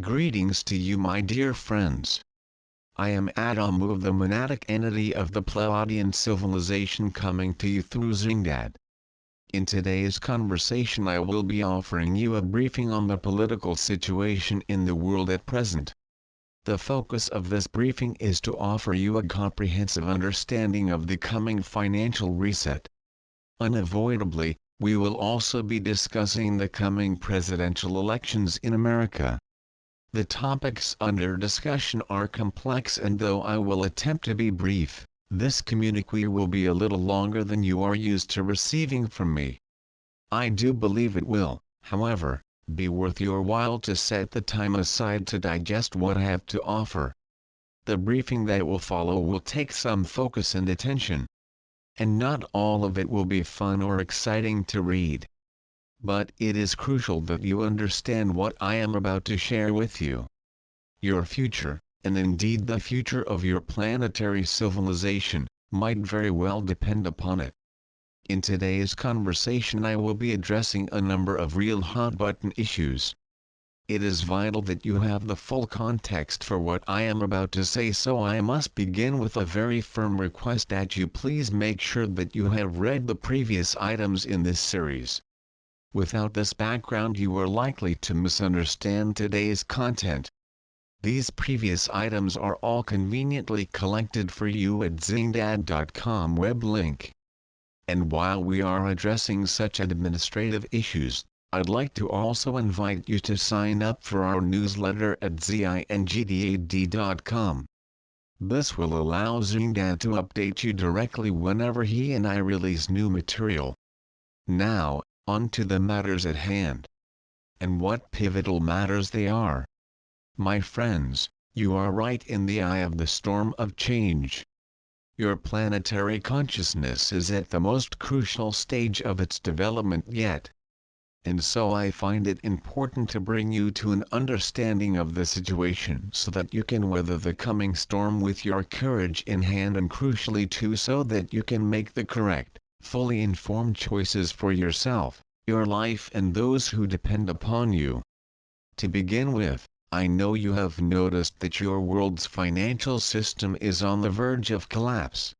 Greetings to you, my dear friends. I am Adamu of the monadic entity of the Pleiadian civilization, coming to you through Zingdad. In today's conversation I will be offering you a briefing on the political situation in the world at present. The focus of this briefing is to offer you a comprehensive understanding of the coming financial reset. Unavoidably, we will also be discussing the coming presidential elections in America. The topics under discussion are complex, and though I will attempt to be brief, this communique will be a little longer than you are used to receiving from me. I do believe it will, however, be worth your while to set the time aside to digest what I have to offer. The briefing that will follow will take some focus and attention. And not all of it will be fun or exciting to read. But it is crucial that you understand what I am about to share with you. Your future, and indeed the future of your planetary civilization, might very well depend upon it. In today's conversation I will be addressing a number of real hot-button issues. It is vital that you have the full context for what I am about to say, so I must begin with a very firm request that you please make sure that you have read the previous items in this series. Without this background you are likely to misunderstand today's content. These previous items are all conveniently collected for you at zingdad.com web link. And while we are addressing such administrative issues, I'd like to also invite you to sign up for our newsletter at zingdad.com. This will allow Zingdad to update you directly whenever he and I release new material. Now, on to the matters at hand. And what pivotal matters they are. My friends, you are right in the eye of the storm of change. Your planetary consciousness is at the most crucial stage of its development yet. And so I find it important to bring you to an understanding of the situation so that you can weather the coming storm with your courage in hand, and crucially too so that you can make the correct, fully informed choices for yourself, your life, and those who depend upon you. To begin with, I know you have noticed that your world's financial system is on the verge of collapse.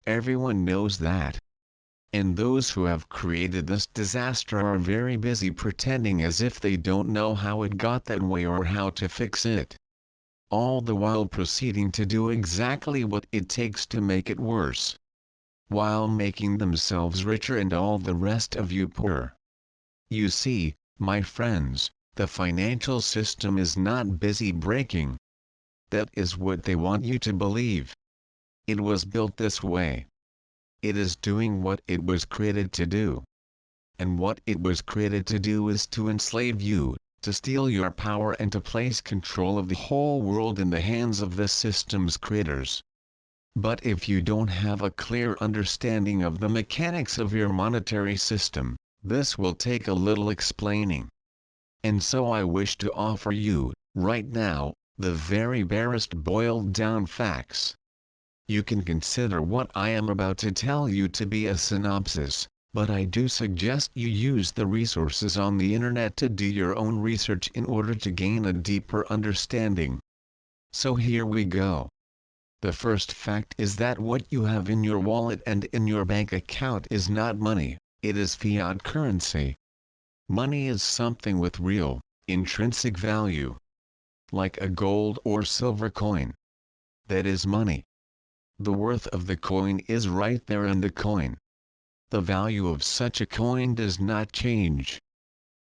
Everyone knows that. And those who have created this disaster are very busy pretending as if they don't know how it got that way or how to fix it. All the while proceeding to do exactly what it takes to make it worse, while making themselves richer and all the rest of you poorer. You see, my friends, the financial system is not busy breaking. That is what they want you to believe. It was built this way. It is doing what it was created to do. And what it was created to do is to enslave you, to steal your power, and to place control of the whole world in the hands of the system's creators. But if you don't have a clear understanding of the mechanics of your monetary system, this will take a little explaining. And so I wish to offer you, right now, the very barest boiled down facts. You can consider what I am about to tell you to be a synopsis, but I do suggest you use the resources on the internet to do your own research in order to gain a deeper understanding. So here we go. The first fact is that what you have in your wallet and in your bank account is not money, it is fiat currency. Money is something with real, intrinsic value. Like a gold or silver coin. That is money. The worth of the coin is right there in the coin. The value of such a coin does not change.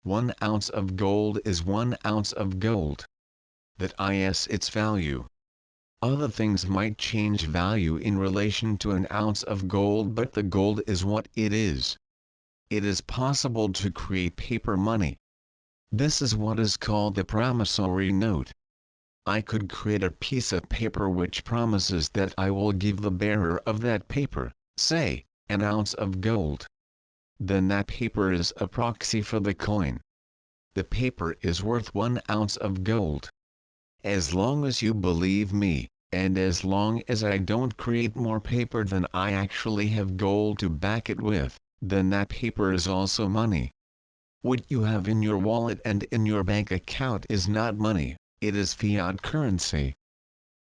1 ounce of gold is 1 ounce of gold. That is its value. Other things might change value in relation to an ounce of gold, but the gold is what it is. It is possible to create paper money. This is what is called the promissory note. I could create a piece of paper which promises that I will give the bearer of that paper, say, an ounce of gold. Then that paper is a proxy for the coin. The paper is worth 1 ounce of gold. As long as you believe me, and as long as I don't create more paper than I actually have gold to back it with, then that paper is also money. What you have in your wallet and in your bank account is not money, it is fiat currency.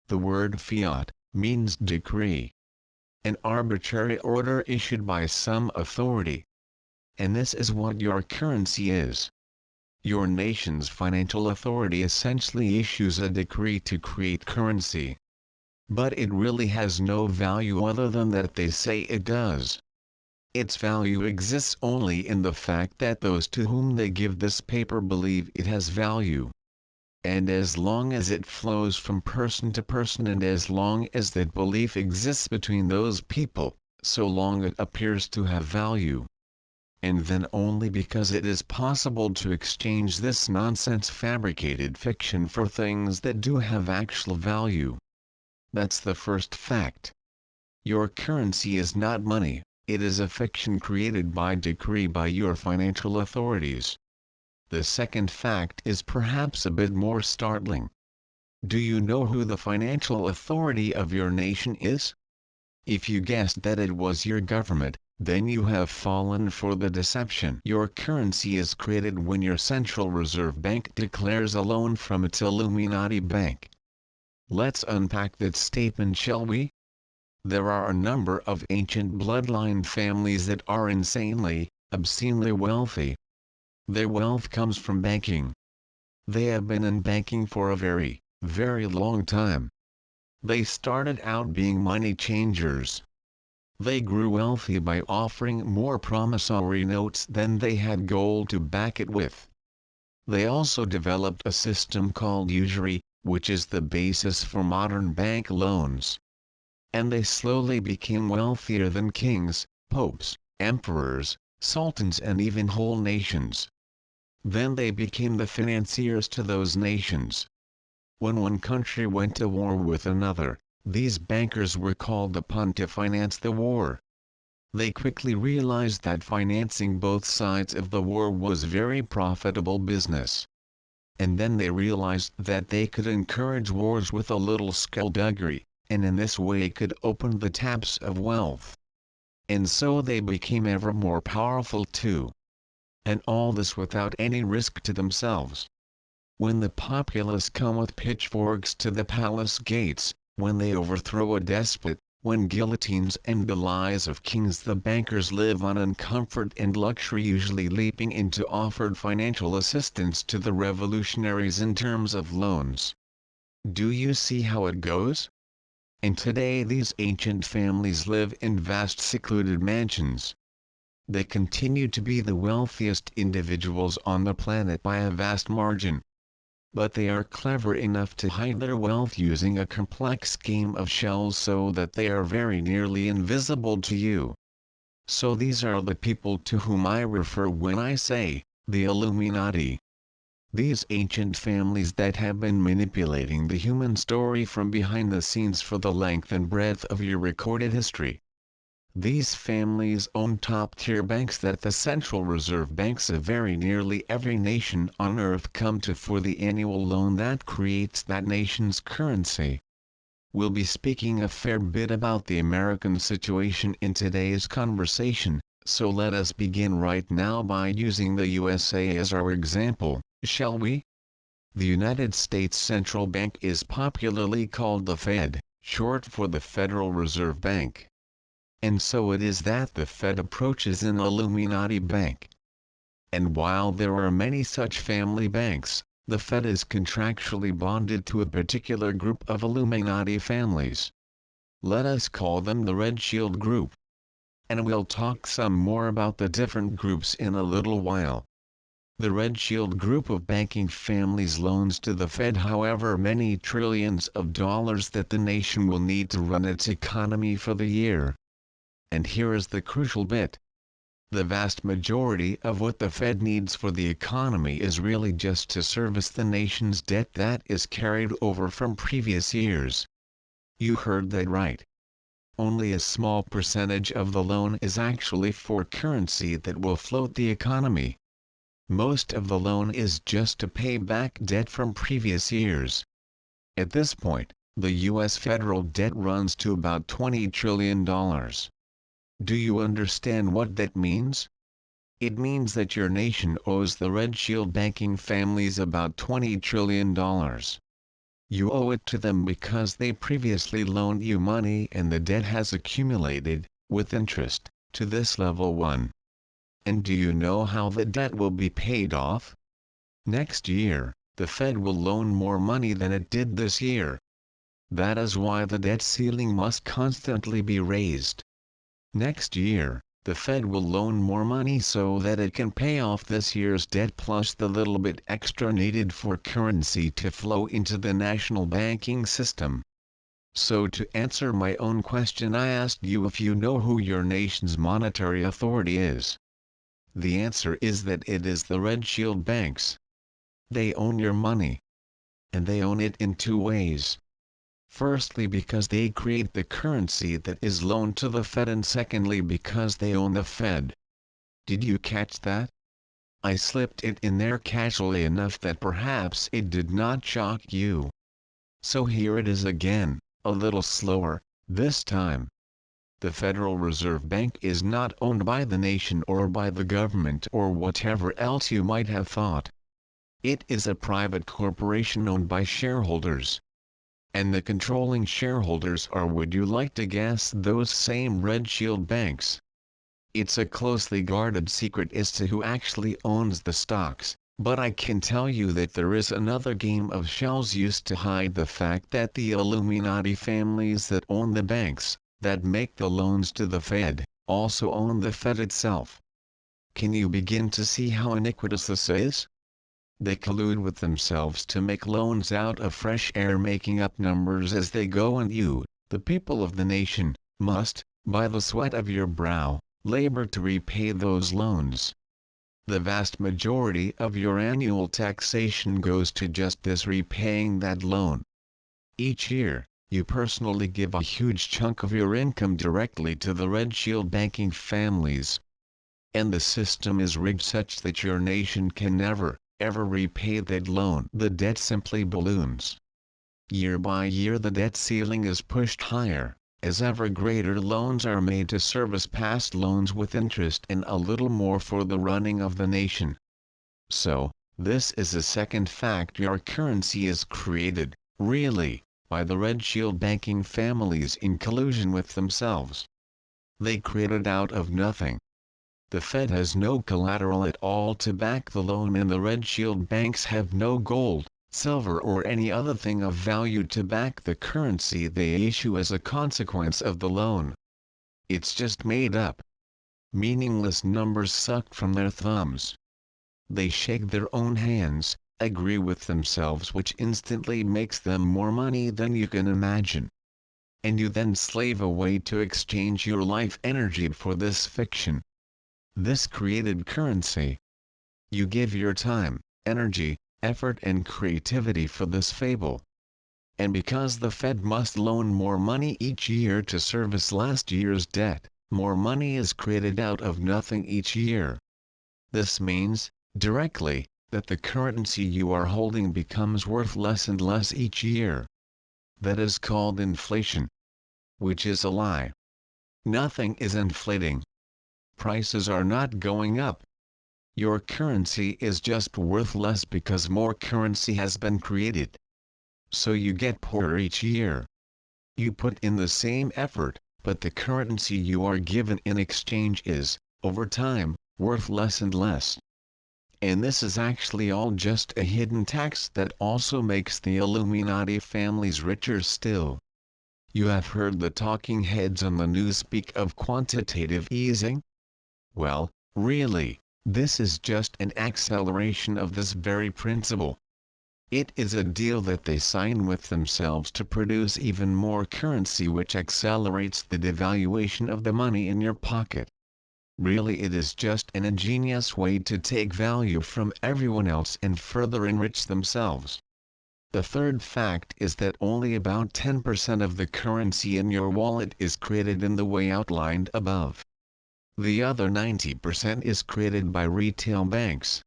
The word fiat means decree, an arbitrary order issued by some authority. And this is what your currency is. Your nation's financial authority essentially issues a decree to create currency. But it really has no value other than that they say it does. Its value exists only in the fact that those to whom they give this paper believe it has value. And as long as it flows from person to person and as long as that belief exists between those people, so long it appears to have value. And then only because it is possible to exchange this nonsense fabricated fiction for things that do have actual value. That's the first fact. Your currency is not money, it is a fiction created by decree by your financial authorities. The second fact is perhaps a bit more startling. Do you know who the financial authority of your nation is? If you guessed that it was your government, then you have fallen for the deception. Your currency is created when your Central Reserve Bank declares a loan from its Illuminati bank. Let's unpack that statement, shall we? There are a number of ancient bloodline families that are insanely, obscenely wealthy. Their wealth comes from banking. They have been in banking for a very, very long time. They started out being money changers. They grew wealthy by offering more promissory notes than they had gold to back it with. They also developed a system called usury, which is the basis for modern bank loans. And they slowly became wealthier than kings, popes, emperors, sultans and even whole nations. Then they became the financiers to those nations. When one country went to war with another, these bankers were called upon to finance the war. They quickly realized that financing both sides of the war was very profitable business. And then they realized that they could encourage wars with a little skullduggery, and in this way could open the taps of wealth. And so they became ever more powerful too. And all this without any risk to themselves. When the populace come with pitchforks to the palace gates, when they overthrow a despot, when guillotines and the lies of kings, the bankers live on in comfort and luxury, usually leaping into offered financial assistance to the revolutionaries in terms of loans. Do you see how it goes? And today these ancient families live in vast secluded mansions. They continue to be the wealthiest individuals on the planet by a vast margin. But they are clever enough to hide their wealth using a complex game of shells so that they are very nearly invisible to you. So these are the people to whom I refer when I say, the Illuminati. These ancient families that have been manipulating the human story from behind the scenes for the length and breadth of your recorded history. These families own top-tier banks that the Central Reserve Banks of very nearly every nation on earth come to for the annual loan that creates that nation's currency. We'll be speaking a fair bit about the American situation in today's conversation, so let us begin right now by using the USA as our example, shall we? The United States Central Bank is popularly called the Fed, short for the Federal Reserve Bank. And so it is that the Fed approaches an Illuminati bank. And while there are many such family banks, the Fed is contractually bonded to a particular group of Illuminati families. Let us call them the Red Shield Group. And we'll talk some more about the different groups in a little while. The Red Shield Group of banking families loans to the Fed however many trillions of dollars that the nation will need to run its economy for the year. And here is the crucial bit. The vast majority of what the Fed needs for the economy is really just to service the nation's debt that is carried over from previous years. You heard that right. Only a small percentage of the loan is actually for currency that will float the economy. Most of the loan is just to pay back debt from previous years. At this point, the U.S. federal debt runs to about $20 trillion. Do you understand what that means? It means that your nation owes the Red Shield banking families about $20 trillion. You owe it to them because they previously loaned you money and the debt has accumulated, with interest, to this level 1. And do you know how the debt will be paid off? Next year, the Fed will loan more money than it did this year. That is why the debt ceiling must constantly be raised. Next year, the Fed will loan more money so that it can pay off this year's debt plus the little bit extra needed for currency to flow into the national banking system. So to answer my own question, I asked you if you know who your nation's monetary authority is. The answer is that it is the Red Shield banks. They own your money. And they own it in two ways. Firstly, because they create the currency that is loaned to the Fed, and secondly because they own the Fed. Did you catch that? I slipped it in there casually enough that perhaps it did not shock you. So here it is again, a little slower, this time. The Federal Reserve Bank is not owned by the nation or by the government or whatever else you might have thought. It is a private corporation owned by shareholders. And the controlling shareholders are, would you like to guess, those same Red Shield banks? It's a closely guarded secret as to who actually owns the stocks, but I can tell you that there is another game of shells used to hide the fact that the Illuminati families that own the banks, that make the loans to the Fed, also own the Fed itself. Can you begin to see how iniquitous this is? They collude with themselves to make loans out of fresh air, making up numbers as they go, and you, the people of the nation, must, by the sweat of your brow, labor to repay those loans. The vast majority of your annual taxation goes to just this, repaying that loan. Each year, you personally give a huge chunk of your income directly to the Red Shield banking families. And the system is rigged such that your nation can never, ever repay that loan. The debt simply balloons. Year by year the debt ceiling is pushed higher, as ever greater loans are made to service past loans with interest and a little more for the running of the nation. So, this is a second fact: your currency is created, really, by the Red Shield banking families in collusion with themselves. They create it out of nothing. The Fed has no collateral at all to back the loan, and the Red Shield banks have no gold, silver or any other thing of value to back the currency they issue as a consequence of the loan. It's just made up, meaningless numbers sucked from their thumbs. They shake their own hands, agree with themselves, which instantly makes them more money than you can imagine. And you then slave away to exchange your life energy for this fiction. This created currency. You give your time, energy, effort and creativity for this fable. And because the Fed must loan more money each year to service last year's debt, more money is created out of nothing each year. This means, directly, that the currency you are holding becomes worth less and less each year. That is called inflation. Which is a lie. Nothing is inflating. Prices are not going up. Your currency is just worth less because more currency has been created. So you get poorer each year. You put in the same effort, but the currency you are given in exchange is, over time, worth less and less. And this is actually all just a hidden tax that also makes the Illuminati families richer still. You have heard the talking heads on the news speak of quantitative easing? Well, really, this is just an acceleration of this very principle. It is a deal that they sign with themselves to produce even more currency, which accelerates the devaluation of the money in your pocket. Really, it is just an ingenious way to take value from everyone else and further enrich themselves. The third fact is that only about 10% of the currency in your wallet is created in the way outlined above. The other 90% is created by retail banks.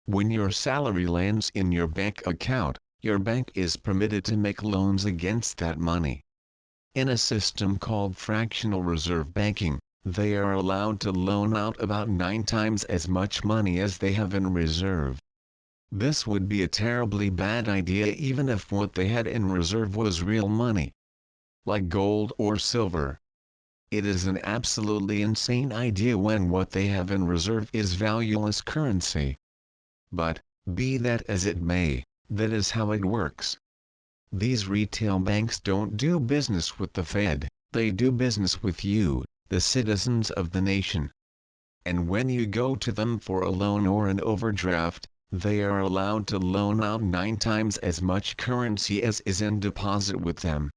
When your salary lands in your bank account, your bank is permitted to make loans against that money. In a system called fractional reserve banking, they are allowed to loan out about 9 times as much money as they have in reserve. This would be a terribly bad idea even if what they had in reserve was real money, like gold or silver. It is an absolutely insane idea when what they have in reserve is valueless currency. But, be that as it may, that is how it works. These retail banks don't do business with the Fed, they do business with you, the citizens of the nation. And when you go to them for a loan or an overdraft, they are allowed to loan out 9 times as much currency as is in deposit with them.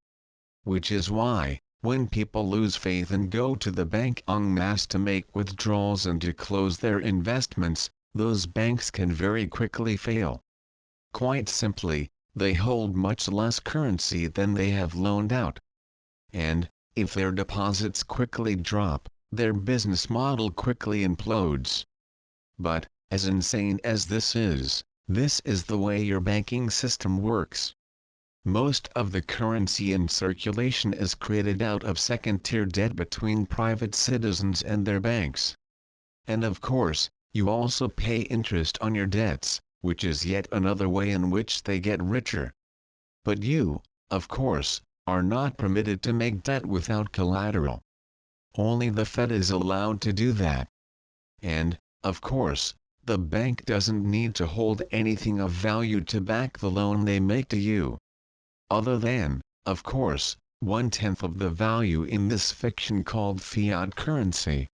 Which is why, when people lose faith and go to the bank en masse to make withdrawals and to close their investments, those banks can very quickly fail. Quite simply, they hold much less currency than they have loaned out. And, if their deposits quickly drop, their business model quickly implodes. But, as insane as this is the way your banking system works. Most of the currency in circulation is created out of second-tier debt between private citizens and their banks. And of course, you also pay interest on your debts, which is yet another way in which they get richer. But you, of course, are not permitted to make debt without collateral. Only the Fed is allowed to do that. And, of course, the bank doesn't need to hold anything of value to back the loan they make to you. Other than, of course, 1/10 of the value in this fiction called fiat currency.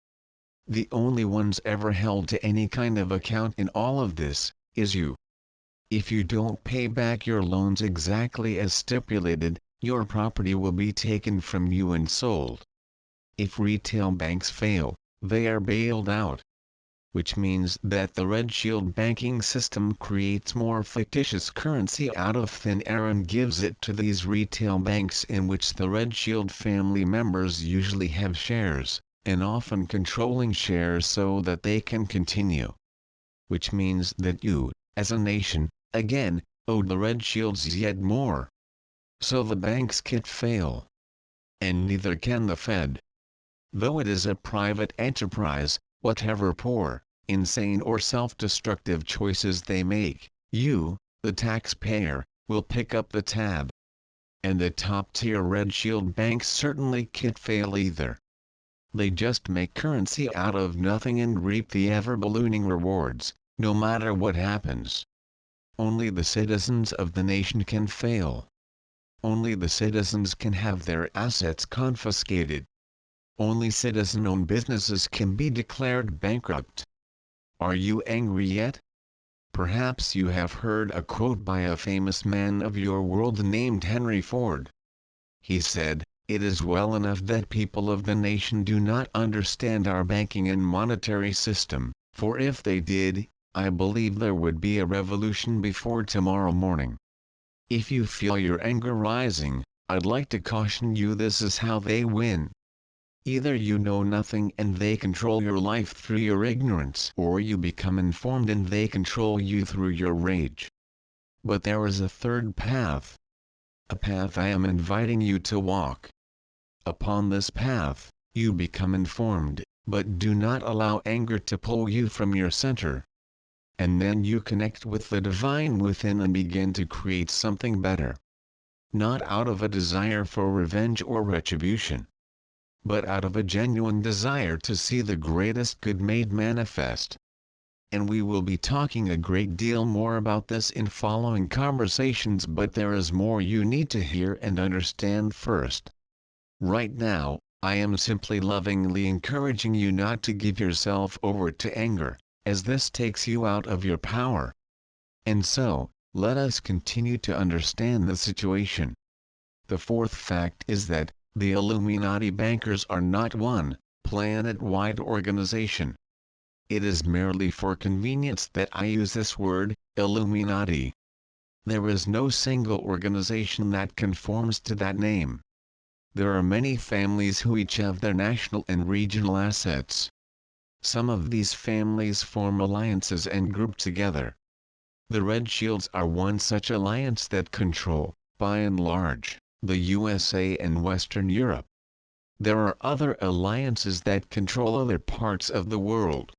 The only ones ever held to any kind of account in all of this, is you. If you don't pay back your loans exactly as stipulated, your property will be taken from you and sold. If retail banks fail, they are bailed out. Which means that the Red Shield banking system creates more fictitious currency out of thin air and gives it to these retail banks in which the Red Shield family members usually have shares, and often controlling shares so that they can continue. Which means that you, as a nation, again, owe the Red Shields yet more. So the banks can't fail. And neither can the Fed. Though it is a private enterprise, whatever poor, insane or self-destructive choices they make, you, the taxpayer, will pick up the tab. And the top-tier Red Shield banks certainly can't fail either. They just make currency out of nothing and reap the ever-ballooning rewards, no matter what happens. Only the citizens of the nation can fail. Only the citizens can have their assets confiscated. Only citizen-owned businesses can be declared bankrupt. Are you angry yet? Perhaps you have heard a quote by a famous man of your world named Henry Ford. He said, "It is well enough that people of the nation do not understand our banking and monetary system, for if they did, I believe there would be a revolution before tomorrow morning." If you feel your anger rising, I'd like to caution you, this is how they win. Either you know nothing and they control your life through your ignorance, or you become informed and they control you through your rage. But there is a third path. A path I am inviting you to walk. Upon this path, you become informed, but do not allow anger to pull you from your center. And then you connect with the divine within and begin to create something better. Not out of a desire for revenge or retribution, but out of a genuine desire to see the greatest good made manifest. And we will be talking a great deal more about this in following conversations, but there is more you need to hear and understand first. Right now, I am simply lovingly encouraging you not to give yourself over to anger, as this takes you out of your power. And so, let us continue to understand the situation. The fourth fact is that the Illuminati bankers are not one planet-wide organization. It is merely for convenience that I use this word, Illuminati. There is no single organization that conforms to that name. There are many families who each have their national and regional assets. Some of these families form alliances and group together. The Red Shields are one such alliance that control, by and large, the USA and Western Europe. There are other alliances that control other parts of the world.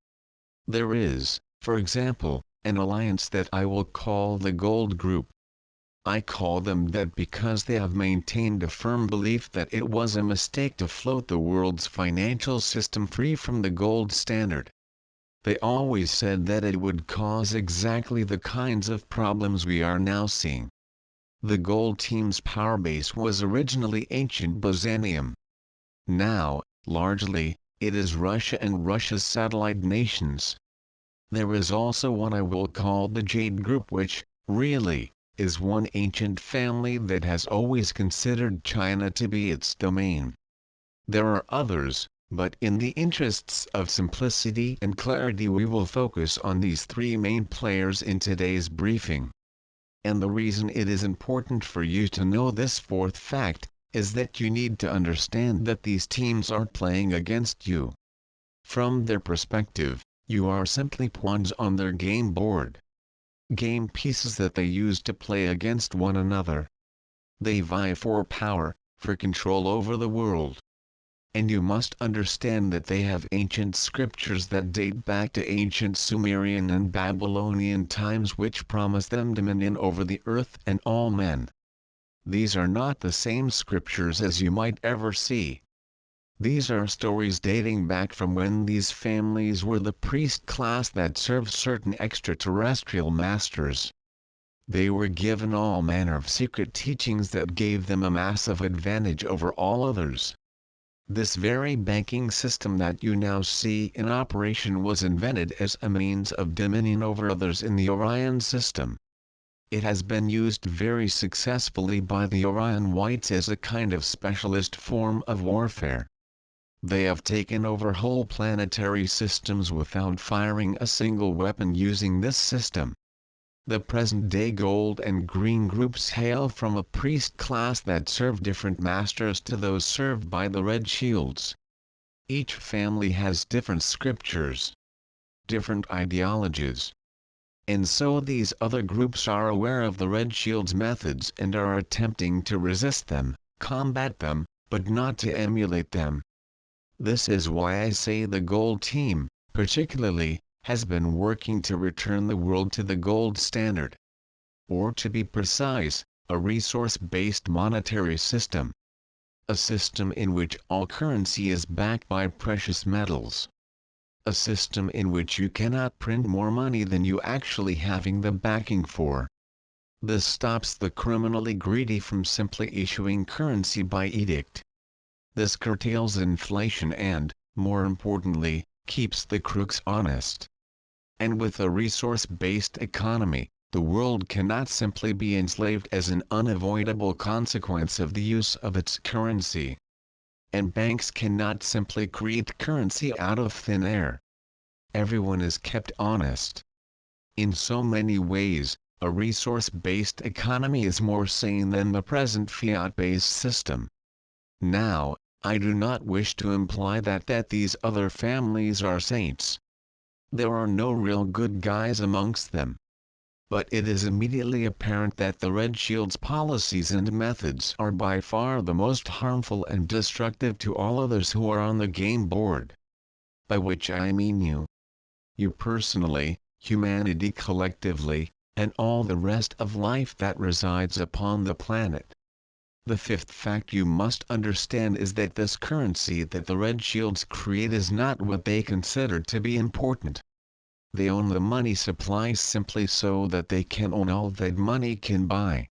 There is, for example, an alliance that I will call the Gold Group. I call them that because they have maintained a firm belief that it was a mistake to float the world's financial system free from the gold standard. They always said that it would cause exactly the kinds of problems we are now seeing. The gold team's power base was originally ancient Byzantium. Now, largely, it is Russia and Russia's satellite nations. There is also what I will call the Jade Group, which, really, is one ancient family that has always considered China to be its domain. There are others, but in the interests of simplicity and clarity we will focus on these three main players in today's briefing. And the reason it is important for you to know this fourth fact, is that you need to understand that these teams are playing against you. From their perspective, you are simply pawns on their game board. Game pieces that they use to play against one another. They vie for power, for control over the world. And you must understand that they have ancient scriptures that date back to ancient Sumerian and Babylonian times which promise them dominion over the earth and all men. These are not the same scriptures as you might ever see. These are stories dating back from when these families were the priest class that served certain extraterrestrial masters. They were given all manner of secret teachings that gave them a massive advantage over all others. This very banking system that you now see in operation was invented as a means of dominion over others in the Orion system. It has been used very successfully by the Orion Whites as a kind of specialist form of warfare. They have taken over whole planetary systems without firing a single weapon using this system. The present-day gold and green groups hail from a priest class that serve different masters to those served by the red shields. Each family has different scriptures, different ideologies. And so these other groups are aware of the red shield's methods and are attempting to resist them, combat them, but not to emulate them. This is why I say the gold team, particularly, has been working to return the world to the gold standard. Or to be precise, a resource-based monetary system. A system in which all currency is backed by precious metals. A system in which you cannot print more money than you actually having the backing for. This stops the criminally greedy from simply issuing currency by edict. This curtails inflation and, more importantly, keeps the crooks honest. And with a resource-based economy, the world cannot simply be enslaved as an unavoidable consequence of the use of its currency. And banks cannot simply create currency out of thin air. Everyone is kept honest. In so many ways, a resource-based economy is more sane than the present fiat-based system. Now, I do not wish to imply that these other families are saints. There are no real good guys amongst them. But it is immediately apparent that the Red Shield's policies and methods are by far the most harmful and destructive to all others who are on the game board. By which I mean you. You personally, humanity collectively, and all the rest of life that resides upon the planet. The fifth fact you must understand is that this currency that the Red Shields create is not what they consider to be important. They own the money supply simply so that they can own all that money can buy.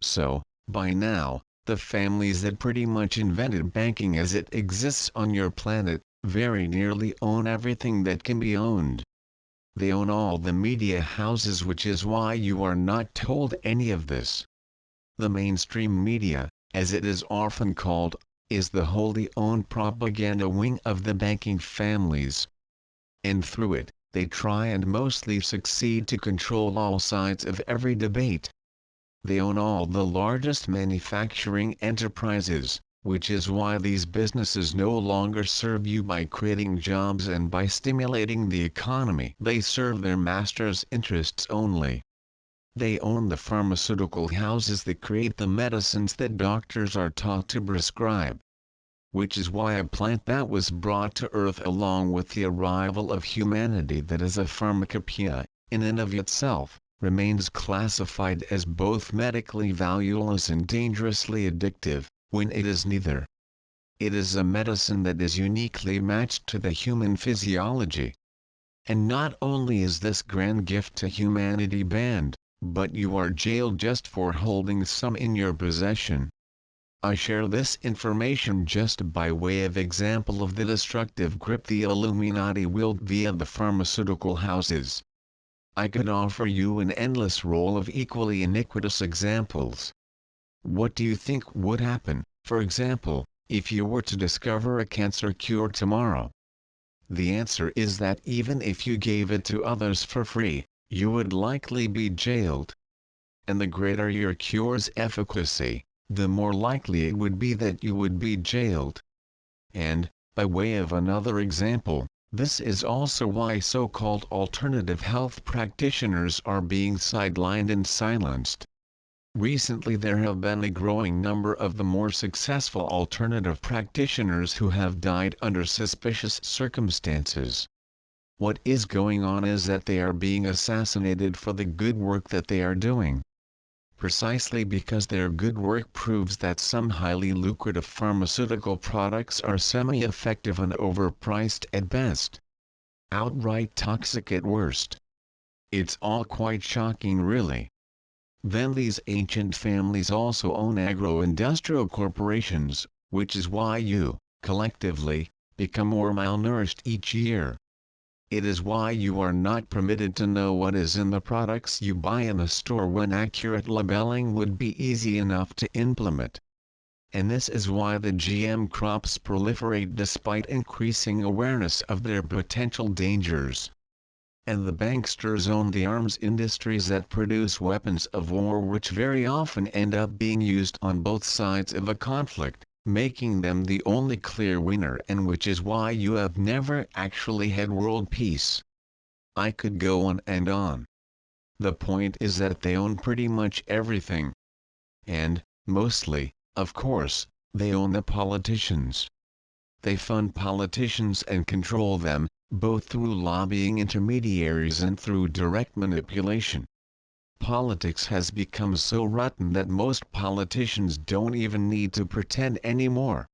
So, by now, the families that pretty much invented banking as it exists on your planet, very nearly own everything that can be owned. They own all the media houses, which is why you are not told any of this. The mainstream media, as it is often called, is the wholly owned propaganda wing of the banking families. And through it, they try and mostly succeed to control all sides of every debate. They own all the largest manufacturing enterprises, which is why these businesses no longer serve you by creating jobs and by stimulating the economy. They serve their masters' interests only. They own the pharmaceutical houses that create the medicines that doctors are taught to prescribe. Which is why a plant that was brought to Earth along with the arrival of humanity that is a pharmacopoeia, in and of itself, remains classified as both medically valueless and dangerously addictive, when it is neither. It is a medicine that is uniquely matched to the human physiology. And not only is this grand gift to humanity banned, but you are jailed just for holding some in your possession. I share this information just by way of example of the destructive grip the Illuminati wield via the pharmaceutical houses. I could offer you an endless roll of equally iniquitous examples. What do you think would happen, for example, if you were to discover a cancer cure tomorrow? The answer is that even if you gave it to others for free, you would likely be jailed. And the greater your cure's efficacy, the more likely it would be that you would be jailed. And, by way of another example, this is also why so-called alternative health practitioners are being sidelined and silenced. Recently there have been a growing number of the more successful alternative practitioners who have died under suspicious circumstances. What is going on is that they are being assassinated for the good work that they are doing. Precisely because their good work proves that some highly lucrative pharmaceutical products are semi-effective and overpriced at best. Outright toxic at worst. It's all quite shocking really. Then these ancient families also own agro-industrial corporations, which is why you, collectively, become more malnourished each year. It is why you are not permitted to know what is in the products you buy in a store when accurate labeling would be easy enough to implement. And this is why the GM crops proliferate despite increasing awareness of their potential dangers. And the banksters own the arms industries that produce weapons of war which very often end up being used on both sides of a conflict, making them the only clear winner, and which is why you have never actually had world peace. I could go on and on. The point is that they own pretty much everything. And, mostly, of course, they own the politicians. They fund politicians and control them, both through lobbying intermediaries and through direct manipulation. Politics has become so rotten that most politicians don't even need to pretend anymore.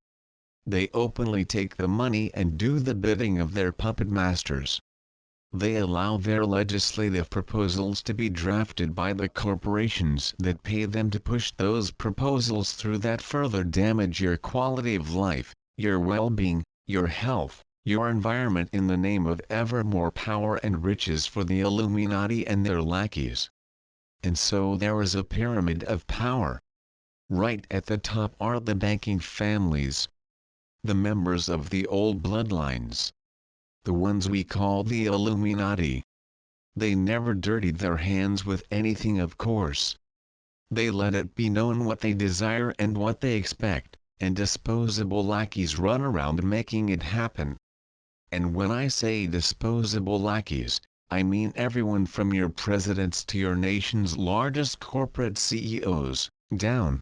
They openly take the money and do the bidding of their puppet masters. They allow their legislative proposals to be drafted by the corporations that pay them to push those proposals through that further damage your quality of life, your well-being, your health, your environment in the name of ever more power and riches for the Illuminati and their lackeys. And so there is a pyramid of power. Right at the top are the banking families. The members of the old bloodlines. The ones we call the Illuminati. They never dirtied their hands with anything, of course. They let it be known what they desire and what they expect, and disposable lackeys run around making it happen. And when I say disposable lackeys, I mean everyone from your presidents to your nation's largest corporate CEOs, down.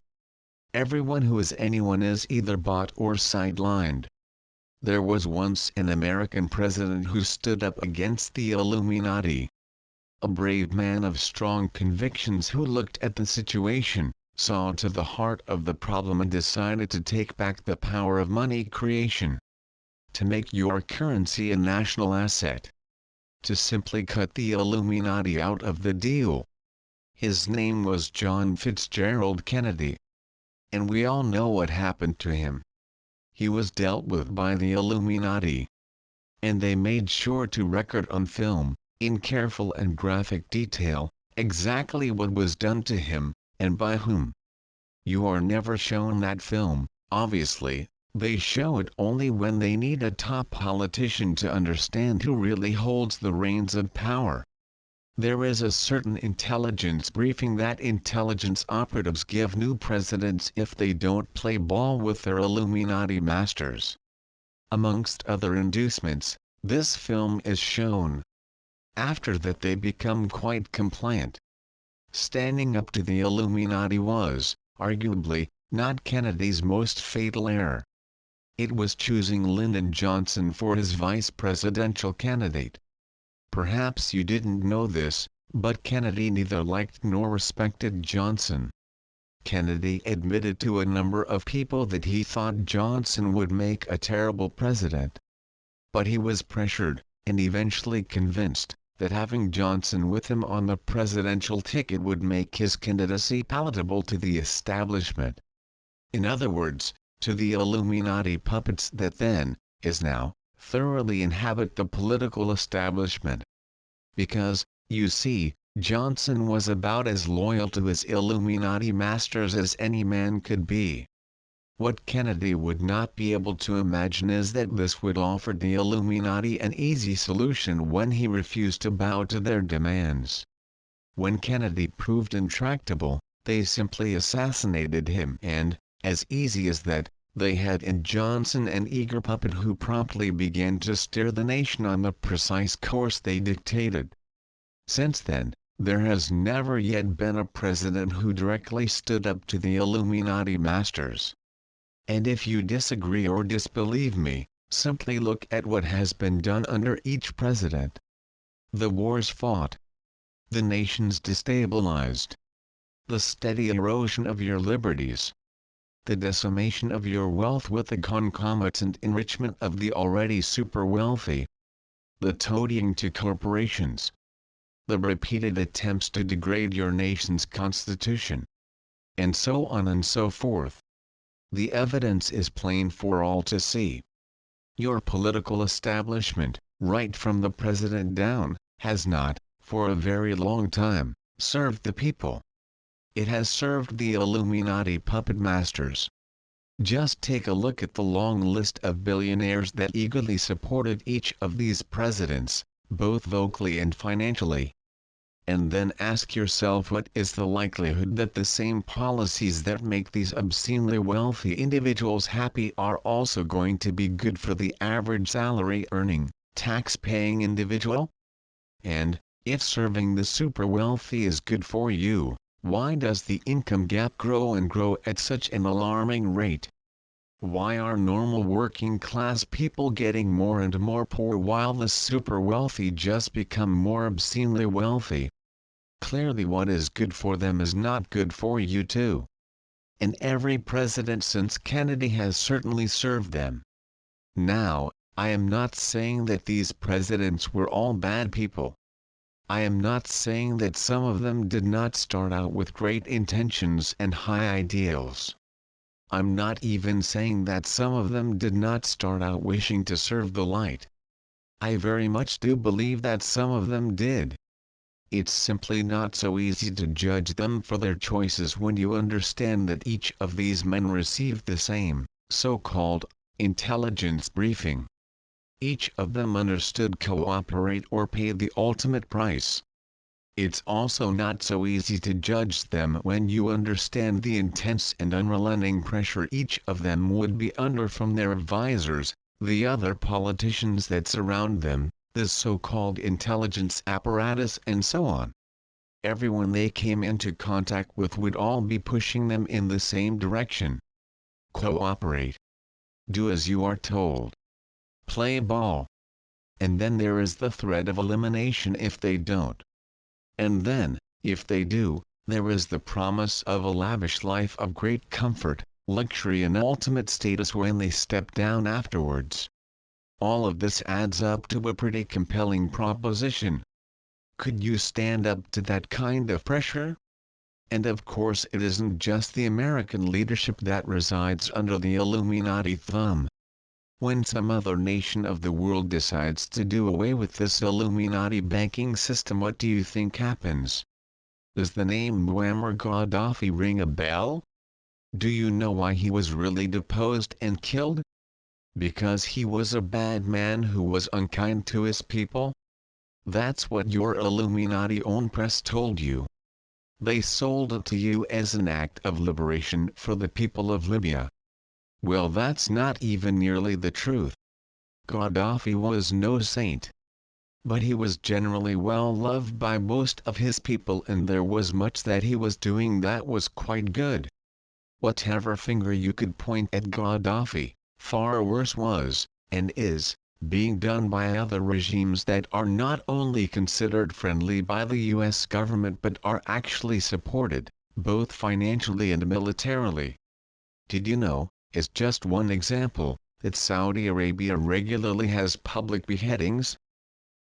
Everyone who is anyone is either bought or sidelined. There was once an American president who stood up against the Illuminati. A brave man of strong convictions who looked at the situation, saw to the heart of the problem and decided to take back the power of money creation. To make your currency a national asset. To simply cut the Illuminati out of the deal. His name was John Fitzgerald Kennedy. And we all know what happened to him. He was dealt with by the Illuminati. And they made sure to record on film, in careful and graphic detail, exactly what was done to him, and by whom. You are never shown that film, obviously. They show it only when they need a top politician to understand who really holds the reins of power. There is a certain intelligence briefing that intelligence operatives give new presidents if they don't play ball with their Illuminati masters. Amongst other inducements, this film is shown. After that they become quite compliant. Standing up to the Illuminati was, arguably, not Kennedy's most fatal error. It was choosing Lyndon Johnson for his vice presidential candidate. Perhaps you didn't know this, but Kennedy neither liked nor respected Johnson. Kennedy admitted to a number of people that he thought Johnson would make a terrible president. But he was pressured, and eventually convinced, that having Johnson with him on the presidential ticket would make his candidacy palatable to the establishment. In other words, to the Illuminati puppets that then, as now, thoroughly inhabit the political establishment. Because, you see, Johnson was about as loyal to his Illuminati masters as any man could be. What Kennedy would not be able to imagine is that this would offer the Illuminati an easy solution when he refused to bow to their demands. When Kennedy proved intractable, they simply assassinated him and, as easy as that, they had in Johnson an eager puppet who promptly began to steer the nation on the precise course they dictated. Since then, there has never yet been a president who directly stood up to the Illuminati masters. And if you disagree or disbelieve me, simply look at what has been done under each president. The wars fought. The nations destabilized. The steady erosion of your liberties. The decimation of your wealth with the concomitant enrichment of the already super-wealthy. The toadying to corporations. The repeated attempts to degrade your nation's constitution. And so on and so forth. The evidence is plain for all to see. Your political establishment, right from the president down, has not, for a very long time, served the people. It has served the Illuminati puppet masters. Just take a look at the long list of billionaires that eagerly supported each of these presidents, both vocally and financially. And then ask yourself, what is the likelihood that the same policies that make these obscenely wealthy individuals happy are also going to be good for the average salary-earning, tax-paying individual? And, if serving the super-wealthy is good for you, why does the income gap grow and grow at such an alarming rate? Why are normal working-class people getting more and more poor while the super-wealthy just become more obscenely wealthy? Clearly what is good for them is not good for you too. And every president since Kennedy has certainly served them. Now, I am not saying that these presidents were all bad people. I am not saying that some of them did not start out with great intentions and high ideals. I'm not even saying that some of them did not start out wishing to serve the light. I very much do believe that some of them did. It's simply not so easy to judge them for their choices when you understand that each of these men received the same, so-called, intelligence briefing. Each of them understood cooperate or pay the ultimate price. It's also not so easy to judge them when you understand the intense and unrelenting pressure each of them would be under from their advisors, the other politicians that surround them, the so-called intelligence apparatus and so on. Everyone they came into contact with would all be pushing them in the same direction. Cooperate. Do as you are told. Play ball. And then there is the threat of elimination if they don't. And then, if they do, there is the promise of a lavish life of great comfort, luxury and ultimate status when they step down afterwards. All of this adds up to a pretty compelling proposition. Could you stand up to that kind of pressure? And of course it isn't just the American leadership that resides under the Illuminati thumb. When some other nation of the world decides to do away with this Illuminati banking system, what do you think happens? Does the name Muammar Gaddafi ring a bell? Do you know why he was really deposed and killed? Because he was a bad man who was unkind to his people? That's what your Illuminati-owned press told you. They sold it to you as an act of liberation for the people of Libya. Well, that's not even nearly the truth. Gaddafi was no saint. But he was generally well loved by most of his people, and there was much that he was doing that was quite good. Whatever finger you could point at Gaddafi, far worse was, and is, being done by other regimes that are not only considered friendly by the US government but are actually supported, both financially and militarily. Did you know, as just one example, that Saudi Arabia regularly has public beheadings?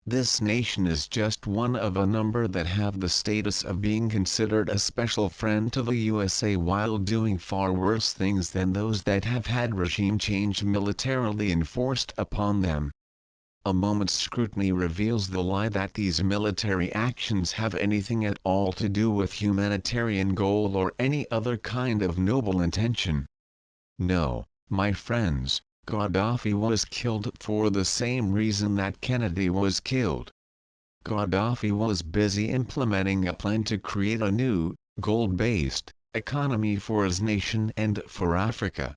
This nation is just one of a number that have the status of being considered a special friend to the USA while doing far worse things than those that have had regime change militarily enforced upon them. A moment's scrutiny reveals the lie that these military actions have anything at all to do with humanitarian goal or any other kind of noble intention. No, my friends, Gaddafi was killed for the same reason that Kennedy was killed. Gaddafi was busy implementing a plan to create a new, gold-based, economy for his nation and for Africa.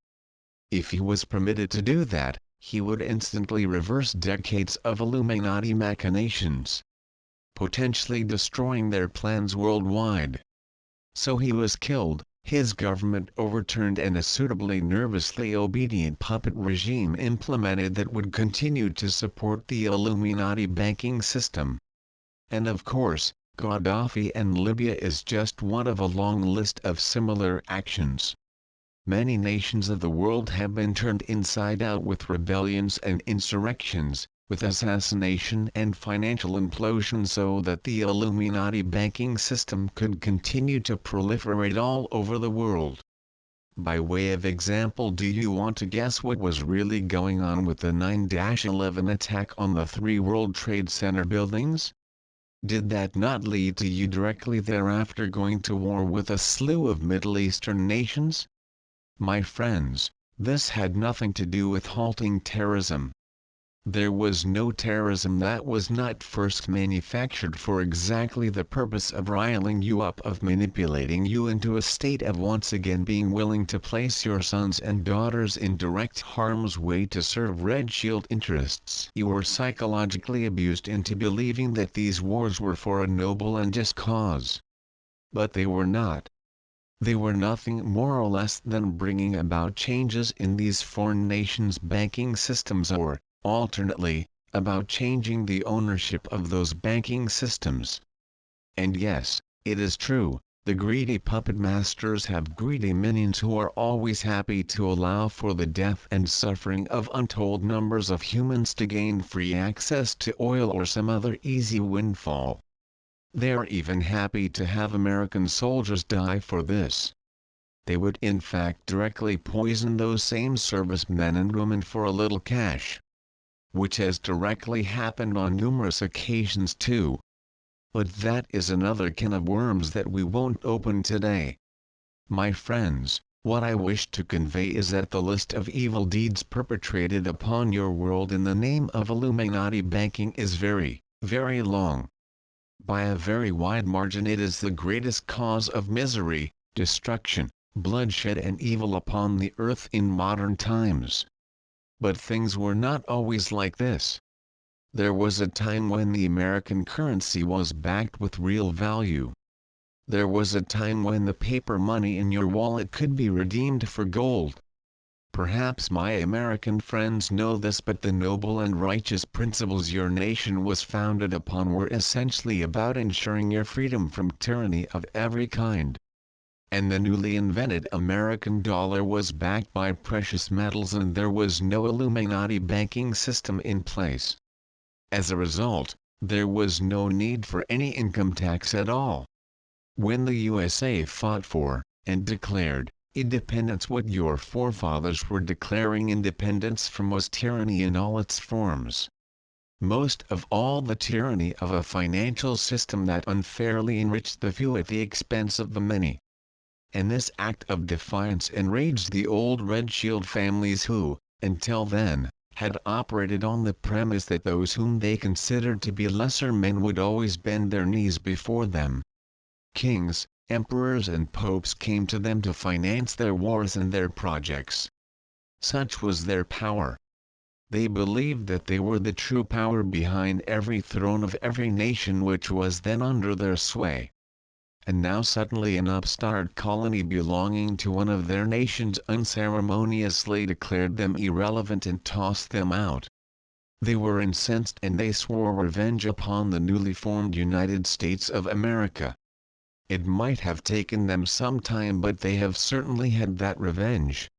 If he was permitted to do that, he would instantly reverse decades of Illuminati machinations, potentially destroying their plans worldwide. So he was killed, his government overturned and a suitably nervously obedient puppet regime implemented that would continue to support the Illuminati banking system. And of course, Gaddafi and Libya is just one of a long list of similar actions. Many nations of the world have been turned inside out with rebellions and insurrections, with assassination and financial implosion so that the Illuminati banking system could continue to proliferate all over the world. By way of example, do you want to guess what was really going on with the 9/11 attack on the 3 World Trade Center buildings? Did that not lead to you directly thereafter going to war with a slew of Middle Eastern nations? My friends, this had nothing to do with halting terrorism. There was no terrorism that was not first manufactured for exactly the purpose of riling you up, of manipulating you into a state of once again being willing to place your sons and daughters in direct harm's way to serve Red Shield interests. You were psychologically abused into believing that these wars were for a noble and just cause. But they were not. They were nothing more or less than bringing about changes in these foreign nations' banking systems, or, alternately, about changing the ownership of those banking systems. And yes, it is true, the greedy puppet masters have greedy minions who are always happy to allow for the death and suffering of untold numbers of humans to gain free access to oil or some other easy windfall. They are even happy to have American soldiers die for this. They would in fact directly poison those same servicemen and women for a little cash. Which has directly happened on numerous occasions too. But that is another can of worms that we won't open today. My friends, what I wish to convey is that the list of evil deeds perpetrated upon your world in the name of Illuminati banking is very, very long. By a very wide margin it is the greatest cause of misery, destruction, bloodshed and evil upon the earth in modern times. But things were not always like this. There was a time when the American currency was backed with real value. There was a time when the paper money in your wallet could be redeemed for gold. Perhaps my American friends know this, but the noble and righteous principles your nation was founded upon were essentially about ensuring your freedom from tyranny of every kind. And the newly invented American dollar was backed by precious metals, and there was no Illuminati banking system in place. As a result, there was no need for any income tax at all. When the USA fought for, and declared, independence, what your forefathers were declaring independence from was tyranny in all its forms. Most of all, the tyranny of a financial system that unfairly enriched the few at the expense of the many. And this act of defiance enraged the old Red Shield families who, until then, had operated on the premise that those whom they considered to be lesser men would always bend their knees before them. Kings, emperors and popes came to them to finance their wars and their projects. Such was their power. They believed that they were the true power behind every throne of every nation which was then under their sway. And now suddenly an upstart colony belonging to one of their nations unceremoniously declared them irrelevant and tossed them out. They were incensed and they swore revenge upon the newly formed United States of America. It might have taken them some time, but they have certainly had that revenge.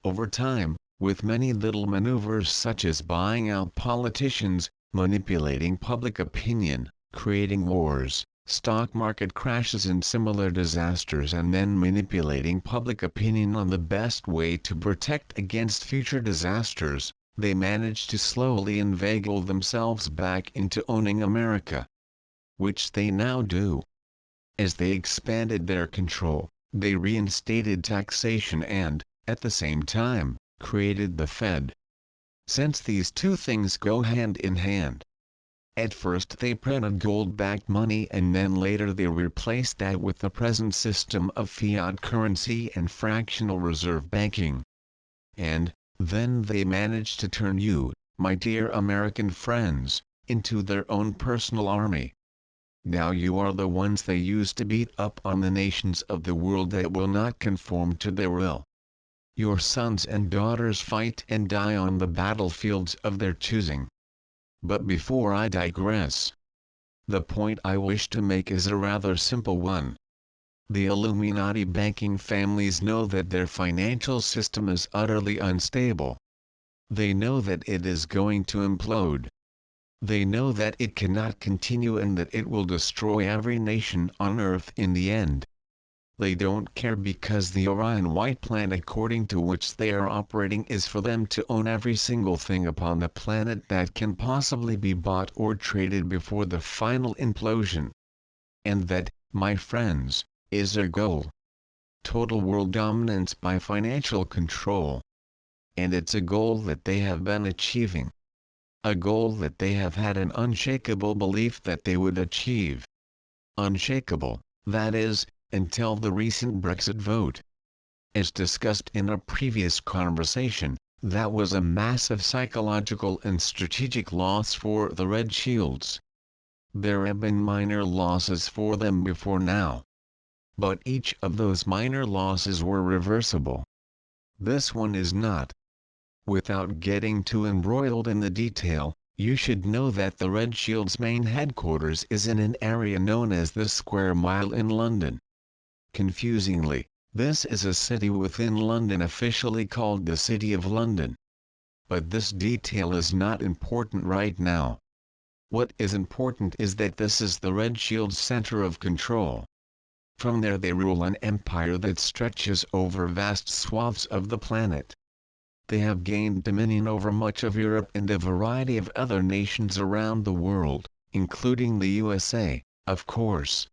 Over time, with many little maneuvers such as buying out politicians, manipulating public opinion, creating wars, stock market crashes and similar disasters, and then manipulating public opinion on the best way to protect against future disasters, they managed to slowly inveigle themselves back into owning America. Which they now do. As they expanded their control, they reinstated taxation and, at the same time, created the Fed. Since these two things go hand in hand. At first they printed gold-backed money and then later they replaced that with the present system of fiat currency and fractional reserve banking. And, then they managed to turn you, my dear American friends, into their own personal army. Now you are the ones they use to beat up on the nations of the world that will not conform to their will. Your sons and daughters fight and die on the battlefields of their choosing. But before I digress, the point I wish to make is a rather simple one. The Illuminati banking families know that their financial system is utterly unstable. They know that it is going to implode. They know that it cannot continue and that it will destroy every nation on Earth in the end. They don't care because the Orion White Plan according to which they are operating is for them to own every single thing upon the planet that can possibly be bought or traded before the final implosion. And that, my friends, is their goal. Total world dominance by financial control. And it's a goal that they have been achieving. A goal that they have had an unshakable belief that they would achieve. Unshakable, that is, until the recent Brexit vote. As discussed in a previous conversation, that was a massive psychological and strategic loss for the Red Shields. There have been minor losses for them before now. But each of those minor losses were reversible. This one is not. Without getting too embroiled in the detail, you should know that the Red Shield's main headquarters is in an area known as the Square Mile in London. Confusingly, this is a city within London officially called the City of London. But this detail is not important right now. What is important is that this is the Red Shield's center of control. From there they rule an empire that stretches over vast swaths of the planet. They have gained dominion over much of Europe and a variety of other nations around the world, including the USA, of course.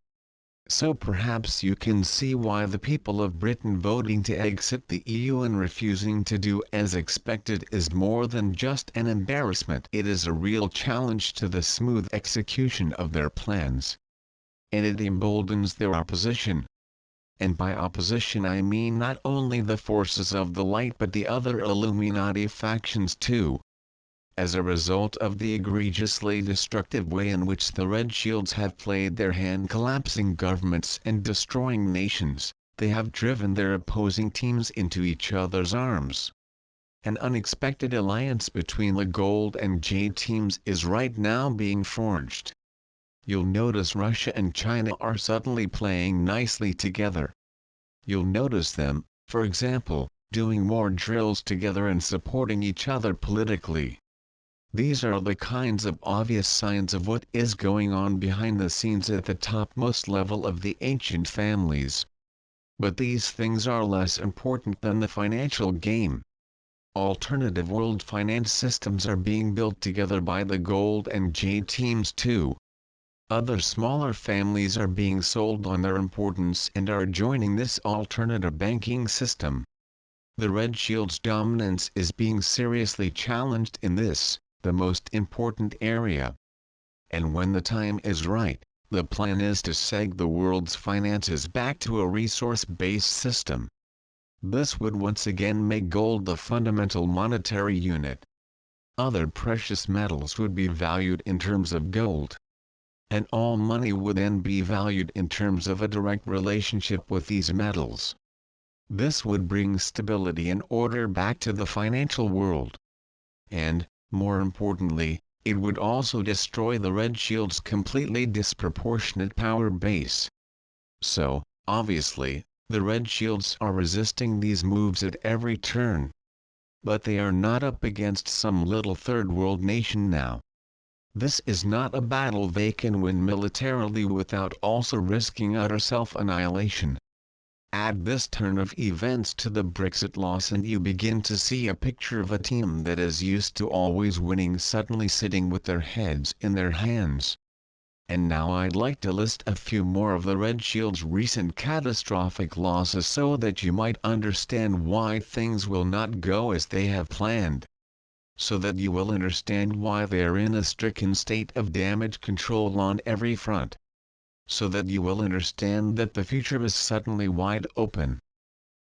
So perhaps you can see why the people of Britain voting to exit the EU and refusing to do as expected is more than just an embarrassment. It is a real challenge to the smooth execution of their plans. And it emboldens their opposition. And by opposition I mean not only the forces of the light but the other Illuminati factions too. As a result of the egregiously destructive way in which the Red Shields have played their hand collapsing governments and destroying nations, they have driven their opposing teams into each other's arms. An unexpected alliance between the Gold and Jade teams is right now being forged. You'll notice Russia and China are suddenly playing nicely together. You'll notice them, for example, doing war drills together and supporting each other politically. These are the kinds of obvious signs of what is going on behind the scenes at the topmost level of the ancient families. But these things are less important than the financial game. Alternative world finance systems are being built together by the Gold and Jade teams too. Other smaller families are being sold on their importance and are joining this alternative banking system. The Red Shield's dominance is being seriously challenged in this, the most important area. And when the time is right, the plan is to seg the world's finances back to a resource-based system. This would once again make gold the fundamental monetary unit. Other precious metals would be valued in terms of gold. And all money would then be valued in terms of a direct relationship with these metals. This would bring stability and order back to the financial world. And, More importantly, it would also destroy the Red Shield's completely disproportionate power base. So, obviously, the Red Shields are resisting these moves at every turn. But they are not up against some little third world nation now. This is not a battle they can win militarily without also risking utter self-annihilation. Add this turn of events to the Brexit loss and you begin to see a picture of a team that is used to always winning suddenly sitting with their heads in their hands. And now I'd like to list a few more of the Red Shield's recent catastrophic losses so that you might understand why things will not go as they have planned. So that you will understand why they are in a stricken state of damage control on every front. So that you will understand that the future is suddenly wide open.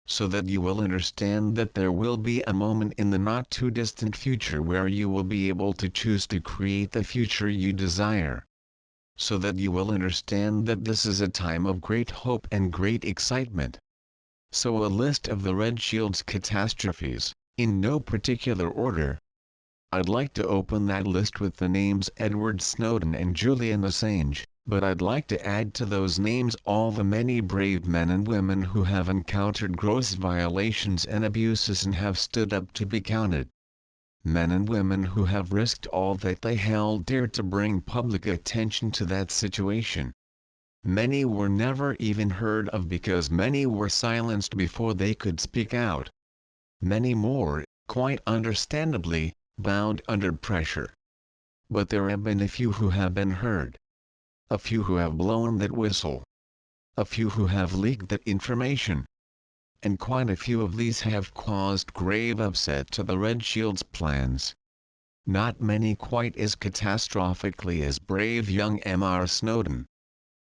So that you will understand that there will be a moment in the not too distant future where you will be able to choose to create the future you desire. So that you will understand that this is a time of great hope and great excitement. So a list of the Red Shield's catastrophes, in no particular order. I'd like to open that list with the names Edward Snowden and Julian Assange, but I'd like to add to those names all the many brave men and women who have encountered gross violations and abuses and have stood up to be counted. Men and women who have risked all that they held dear to bring public attention to that situation. Many were never even heard of because many were silenced before they could speak out. Many more, quite understandably, bound under pressure. But there have been a few who have been heard. A few who have blown that whistle. A few who have leaked that information. And quite a few of these have caused grave upset to the Red Shield's plans. Not many quite as catastrophically as brave young Mr. Snowden.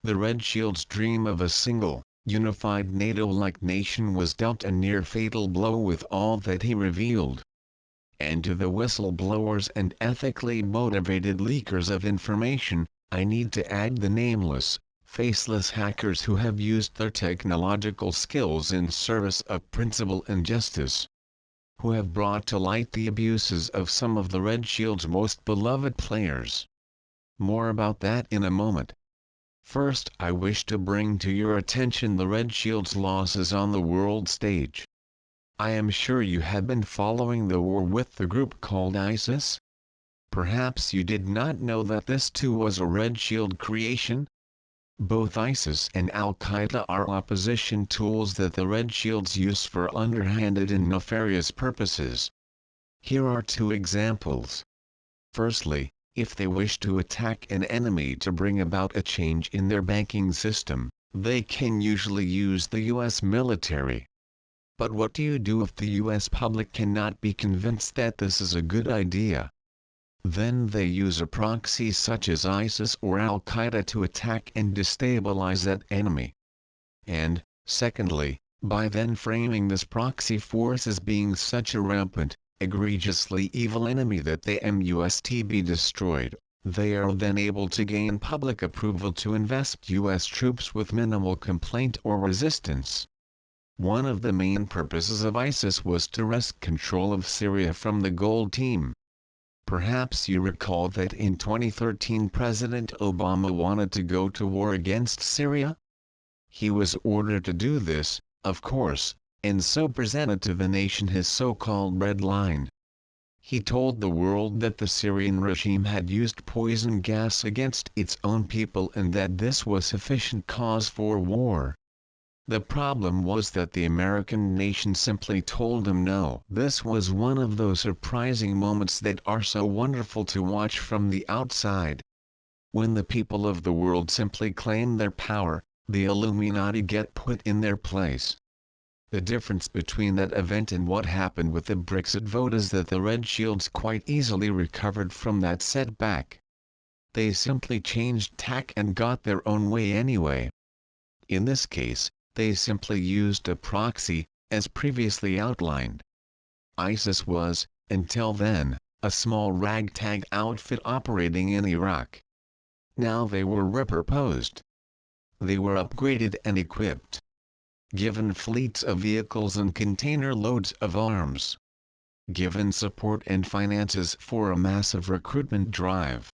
The Red Shield's dream of a single, unified NATO-like nation was dealt a near-fatal blow with all that he revealed. And to the whistleblowers and ethically motivated leakers of information, I need to add the nameless, faceless hackers who have used their technological skills in service of principle and justice. Who have brought to light the abuses of some of the Red Shield's most beloved players. More about that in a moment. First, I wish to bring to your attention the Red Shield's losses on the world stage. I am sure you have been following the war with the group called ISIS. Perhaps you did not know that this too was a Red Shield creation? Both ISIS and Al-Qaeda are opposition tools that the Red Shields use for underhanded and nefarious purposes. Here are two examples. Firstly, if they wish to attack an enemy to bring about a change in their banking system, they can usually use the US military. But what do you do if the US public cannot be convinced that this is a good idea? Then they use a proxy such as ISIS or Al-Qaeda to attack and destabilize that enemy. And, secondly, by then framing this proxy force as being such a rampant, egregiously evil enemy that they must be destroyed, they are then able to gain public approval to invest US troops with minimal complaint or resistance. One of the main purposes of ISIS was to wrest control of Syria from the Gold Team. Perhaps you recall that in 2013 President Obama wanted to go to war against Syria? He was ordered to do this, of course, and so presented to the nation his so-called red line. He told the world that the Syrian regime had used poison gas against its own people and that this was sufficient cause for war. The problem was that the American nation simply told him no. This was one of those surprising moments that are so wonderful to watch from the outside. When the people of the world simply claim their power, the Illuminati get put in their place. The difference between that event and what happened with the Brexit vote is that the Red Shields quite easily recovered from that setback. They simply changed tack and got their own way anyway. In this case, they simply used a proxy, as previously outlined. ISIS was, until then, a small ragtag outfit operating in Iraq. Now they were repurposed. They were upgraded and equipped. Given fleets of vehicles and container loads of arms. given support and finances for a massive recruitment drive.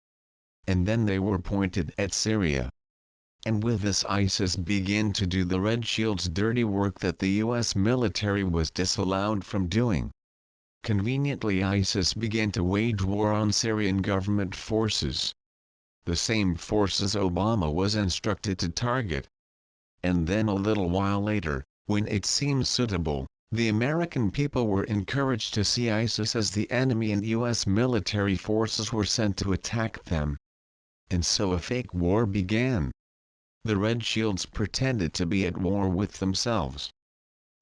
And then they were pointed at Syria. And with this ISIS began to do the Red Shield's dirty work that the US military was disallowed from doing. Conveniently, ISIS began to wage war on Syrian government forces. The same forces Obama was instructed to target. And then a little while later, when it seemed suitable, the American people were encouraged to see ISIS as the enemy and US military forces were sent to attack them. And so a fake war began. The Red Shields pretended to be at war with themselves.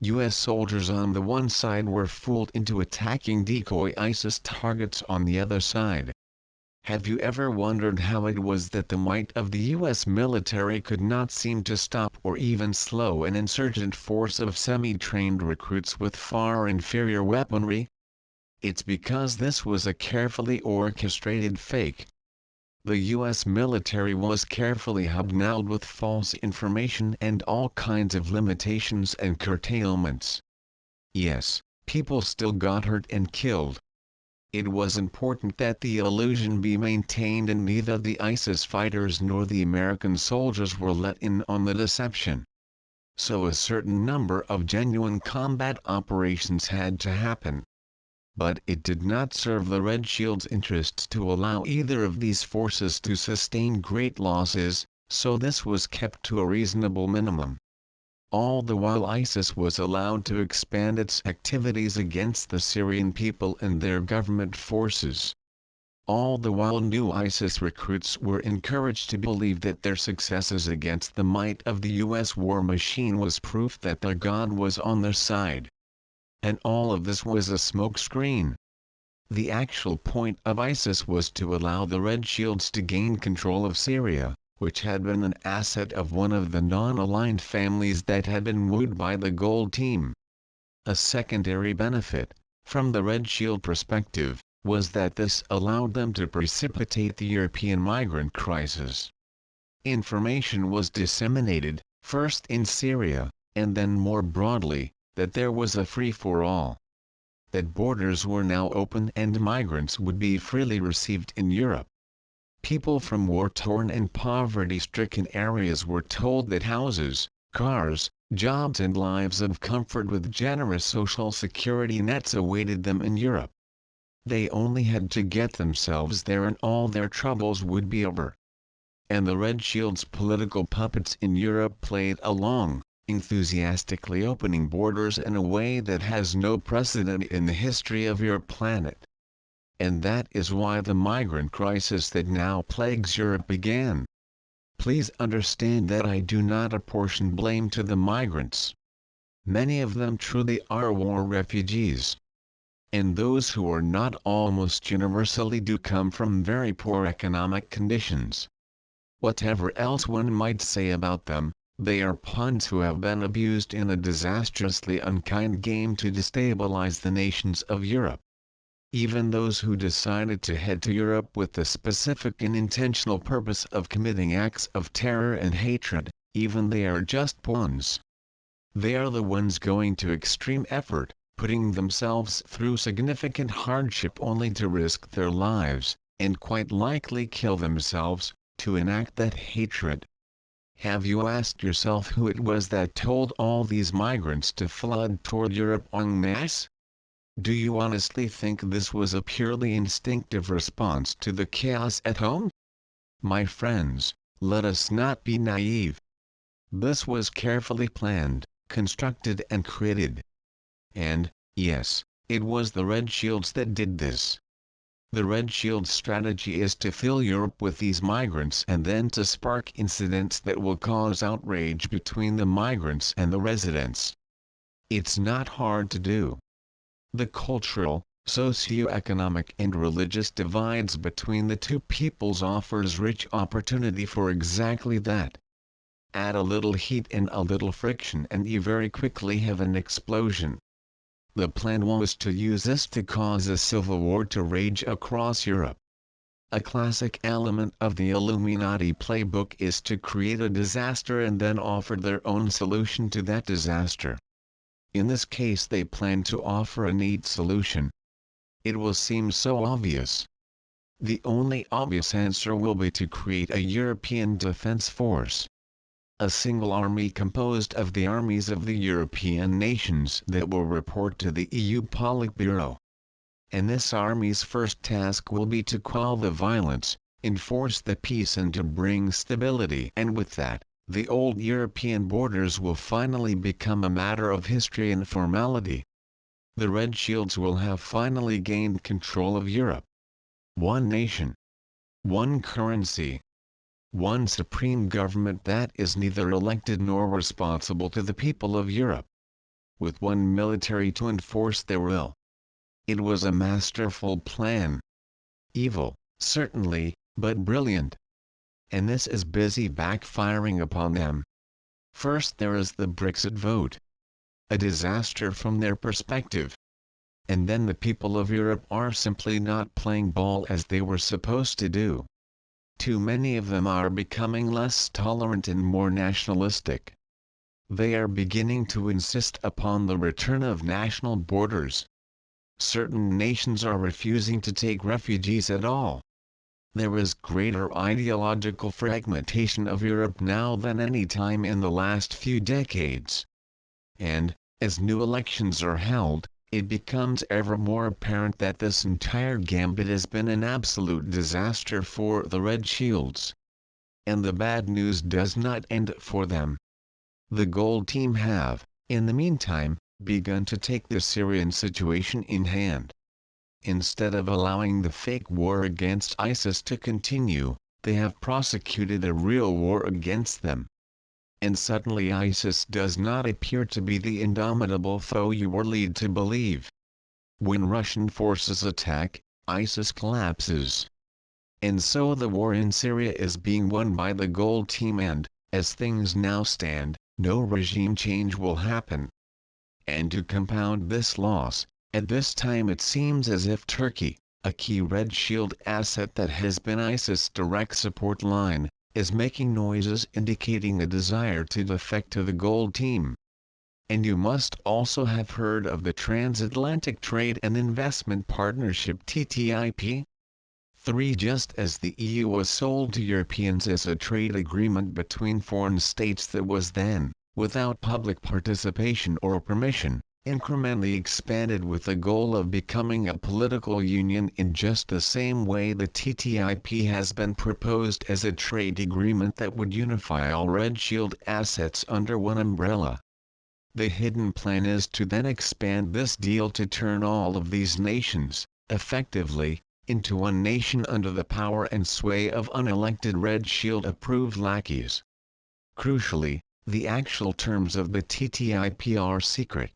US soldiers on the one side were fooled into attacking decoy ISIS targets on the other side. Have you ever wondered how it was that the might of the US military could not seem to stop or even slow an insurgent force of semi-trained recruits with far inferior weaponry? It's because this was a carefully orchestrated fake. The US military was carefully hobnobbed with false information and all kinds of limitations and curtailments. Yes, people still got hurt and killed. It was important that the illusion be maintained, and neither the ISIS fighters nor the American soldiers were let in on the deception. So a certain number of genuine combat operations had to happen. But it did not serve the Red Shield's interests to allow either of these forces to sustain great losses, so this was kept to a reasonable minimum. All the while ISIS was allowed to expand its activities against the Syrian people and their government forces. All the while new ISIS recruits were encouraged to believe that their successes against the might of the US war machine was proof that their God was on their side. And all of this was a smokescreen. The actual point of ISIS was to allow the Red Shields to gain control of Syria, which had been an asset of one of the non-aligned families that had been wooed by the Gold Team. A secondary benefit, from the Red Shield perspective, was that this allowed them to precipitate the European migrant crisis. Information was disseminated, first in Syria, and then more broadly, that there was a free-for-all. That borders were now open and migrants would be freely received in Europe. People from war-torn and poverty-stricken areas were told that houses, cars, jobs and lives of comfort with generous social security nets awaited them in Europe. They only had to get themselves there and all their troubles would be over. And the Red Shield's political puppets in Europe played along, enthusiastically opening borders in a way that has no precedent in the history of your planet. And that is why the migrant crisis that now plagues Europe began. Please understand that I do not apportion blame to the migrants. Many of them truly are war refugees. And those who are not almost universally do come from very poor economic conditions. Whatever else one might say about them, they are pawns who have been abused in a disastrously unkind game to destabilize the nations of Europe. Even those who decided to head to Europe with the specific and intentional purpose of committing acts of terror and hatred, even they are just pawns. They are the ones going to extreme effort, putting themselves through significant hardship only to risk their lives, and quite likely kill themselves, to enact that hatred. Have you asked yourself who it was that told all these migrants to flood toward Europe en masse? Do you honestly think this was a purely instinctive response to the chaos at home? My friends, let us not be naive. This was carefully planned, constructed and created. And, yes, it was the Red Shields that did this. The Red Shield's strategy is to fill Europe with these migrants and then to spark incidents that will cause outrage between the migrants and the residents. It's not hard to do. The cultural, socio-economic and religious divides between the two peoples offers rich opportunity for exactly that. Add a little heat and a little friction and you very quickly have an explosion. The plan was to use this to cause a civil war to rage across Europe. A classic element of the Illuminati playbook is to create a disaster and then offer their own solution to that disaster. In this case they planned to offer a neat solution. It will seem so obvious. The only obvious answer will be to create a European defense force. A single army composed of the armies of the European nations that will report to the EU Politburo. And this army's first task will be to quell the violence, enforce the peace and to bring stability. And with that, the old European borders will finally become a matter of history and formality. The Red Shields will have finally gained control of Europe. One nation. One currency. One supreme government that is neither elected nor responsible to the people of Europe. With one military to enforce their will. It was a masterful plan. Evil, certainly, but brilliant. And this is busy backfiring upon them. First there is the Brexit vote. A disaster from their perspective. And then the people of Europe are simply not playing ball as they were supposed to do. Too many of them are becoming less tolerant and more nationalistic. They are beginning to insist upon the return of national borders. Certain nations are refusing to take refugees at all. There is greater ideological fragmentation of Europe now than any time in the last few decades. And, as new elections are held, it becomes ever more apparent that this entire gambit has been an absolute disaster for the Red Shields. And the bad news does not end for them. The Gold Team have, in the meantime, begun to take the Syrian situation in hand. Instead of allowing the fake war against ISIS to continue, they have prosecuted a real war against them. And suddenly ISIS does not appear to be the indomitable foe you were led to believe. When Russian forces attack, ISIS collapses. And so the war in Syria is being won by the Gold Team and, as things now stand, no regime change will happen. And to compound this loss, at this time it seems as if Turkey, a key Red Shield asset that has been ISIS' direct support line, is making noises indicating a desire to defect to the Gold Team. And you must also have heard of the Transatlantic Trade and Investment Partnership TTIP? 3. Just as the EU was sold to Europeans as a trade agreement between foreign states that was then, without public participation or permission, incrementally expanded with the goal of becoming a political union in just the same way the TTIP has been proposed as a trade agreement that would unify all Red Shield assets under one umbrella. The hidden plan is to then expand this deal to turn all of these nations, effectively, into one nation under the power and sway of unelected Red Shield approved lackeys. Crucially, the actual terms of the TTIP are secret.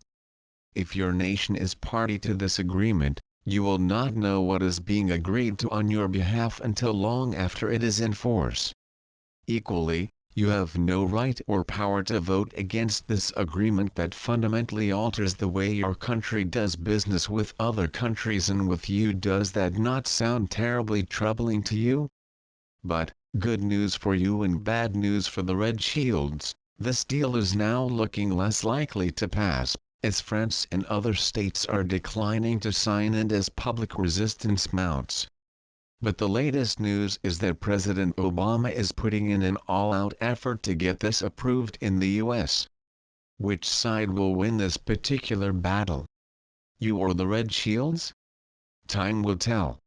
If your nation is party to this agreement, you will not know what is being agreed to on your behalf until long after it is in force. Equally, you have no right or power to vote against this agreement that fundamentally alters the way your country does business with other countries and with you. Does that not sound terribly troubling to you? But, good news for you and bad news for the Red Shields, this deal is now looking less likely to pass, as France and other states are declining to sign and as public resistance mounts. But the latest news is that President Obama is putting in an all-out effort to get this approved in the US. Which side will win this particular battle? You or the Red Shields? Time will tell.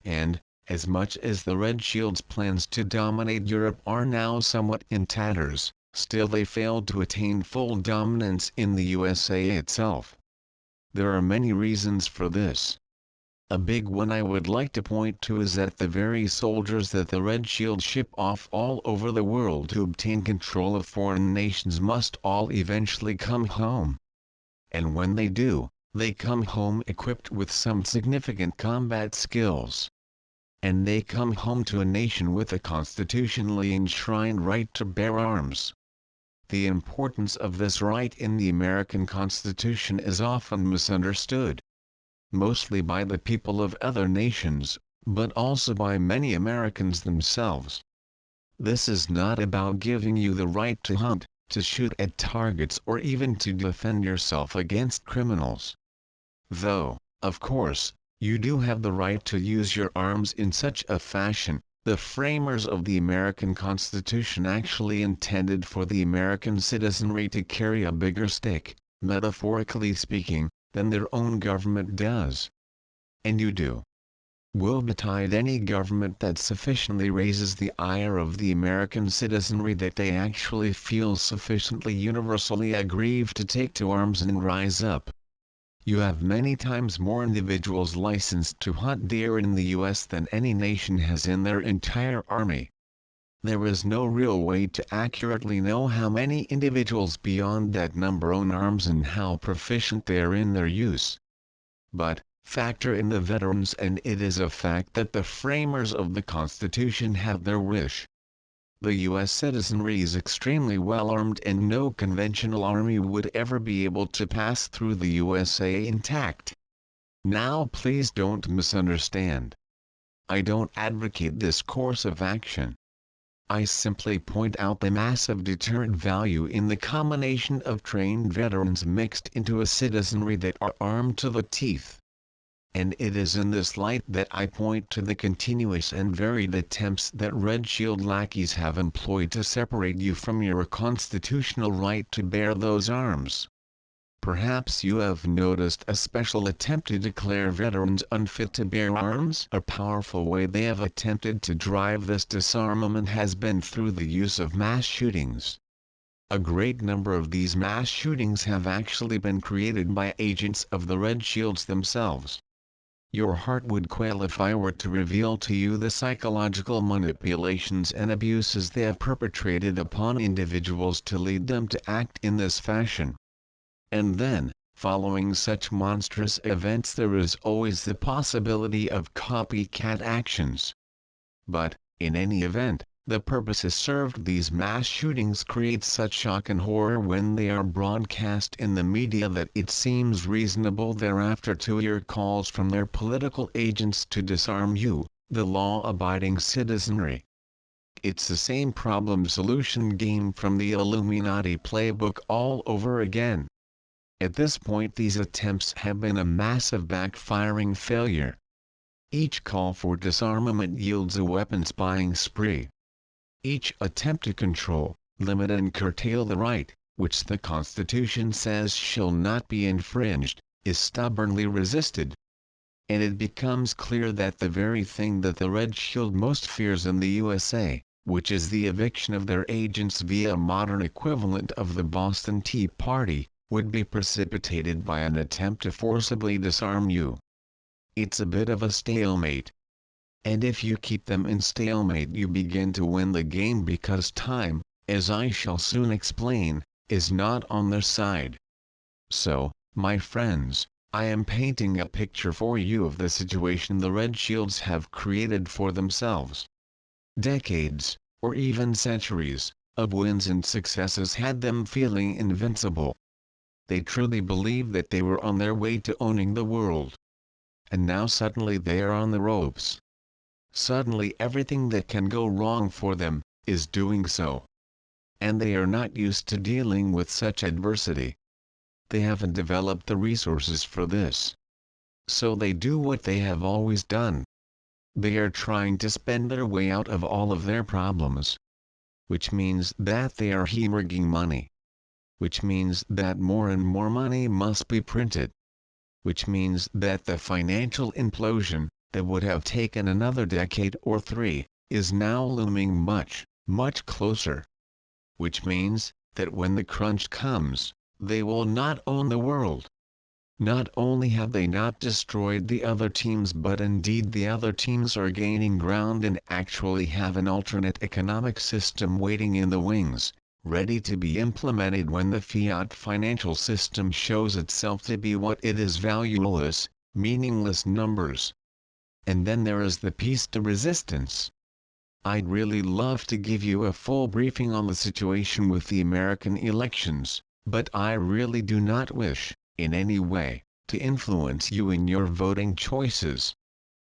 And, as much as the Red Shields' plans to dominate Europe are now somewhat in tatters, still they failed to attain full dominance in the USA itself. There are many reasons for this. A big one I would like to point to is that the very soldiers that the Red Shield ship off all over the world to obtain control of foreign nations must all eventually come home. And when they do, they come home equipped with some significant combat skills. And they come home to a nation with a constitutionally enshrined right to bear arms. The importance of this right in the American Constitution is often misunderstood. Mostly by the people of other nations, but also by many Americans themselves. This is not about giving you the right to hunt, to shoot at targets or even to defend yourself against criminals. Though, of course, You do have the right to use your arms in such a fashion. The framers of the American Constitution actually intended for the American citizenry to carry a bigger stick, metaphorically speaking, than their own government does. And you do. Woe betide any government that sufficiently raises the ire of the American citizenry that they actually feel sufficiently universally aggrieved to take to arms and rise up. You have many times more individuals licensed to hunt deer in the US than any nation has in their entire army. There is no real way to accurately know how many individuals beyond that number own arms and how proficient they are in their use. But, factor in the veterans and it is a fact that the framers of the Constitution have their wish. The U.S. citizenry is extremely well armed and no conventional army would ever be able to pass through the USA intact. Now please don't misunderstand. I don't advocate this course of action. I simply point out the massive deterrent value in the combination of trained veterans mixed into a citizenry that are armed to the teeth. And it is in this light that I point to the continuous and varied attempts that Red Shield lackeys have employed to separate you from your constitutional right to bear those arms. Perhaps you have noticed a special attempt to declare veterans unfit to bear arms. A powerful way they have attempted to drive this disarmament has been through the use of mass shootings. A great number of these mass shootings have actually been created by agents of the Red Shields themselves. Your heart would quail if I were to reveal to you the psychological manipulations and abuses they have perpetrated upon individuals to lead them to act in this fashion. And then, following such monstrous events there is always the possibility of copycat actions. But, in any event, the purpose is served. These mass shootings create such shock and horror when they are broadcast in the media that it seems reasonable thereafter to hear calls from their political agents to disarm you, the law-abiding citizenry. It's the same problem-solution game from the Illuminati playbook all over again. At this point these attempts have been a massive backfiring failure. Each call for disarmament yields a weapons buying spree. Each attempt to control, limit and curtail the right, which the Constitution says shall not be infringed, is stubbornly resisted. And it becomes clear that the very thing that the Red Shield most fears in the USA, which is the eviction of their agents via a modern equivalent of the Boston Tea Party, would be precipitated by an attempt to forcibly disarm you. It's a bit of a stalemate. And if you keep them in stalemate you begin to win the game because time, as I shall soon explain, is not on their side. So, my friends, I am painting a picture for you of the situation the Red Shields have created for themselves. Decades, or even centuries, of wins and successes had them feeling invincible. They truly believed that they were on their way to owning the world. And now suddenly they are on the ropes. Suddenly everything that can go wrong for them, is doing so. And they are not used to dealing with such adversity. They haven't developed the resources for this. So they do what they have always done. They are trying to spend their way out of all of their problems. Which means that they are hemorrhaging money. Which means that more and more money must be printed. Which means that the financial implosion, that would have taken another decade or 3, is now looming much, much closer. Which means, that when the crunch comes, they will not own the world. Not only have they not destroyed the other teams but indeed the other teams are gaining ground and actually have an alternate economic system waiting in the wings, ready to be implemented when the fiat financial system shows itself to be what it is: valueless, meaningless numbers. And then there is the piece de resistance. I'd really love to give you a full briefing on the situation with the American elections, but I really do not wish, in any way, to influence you in your voting choices.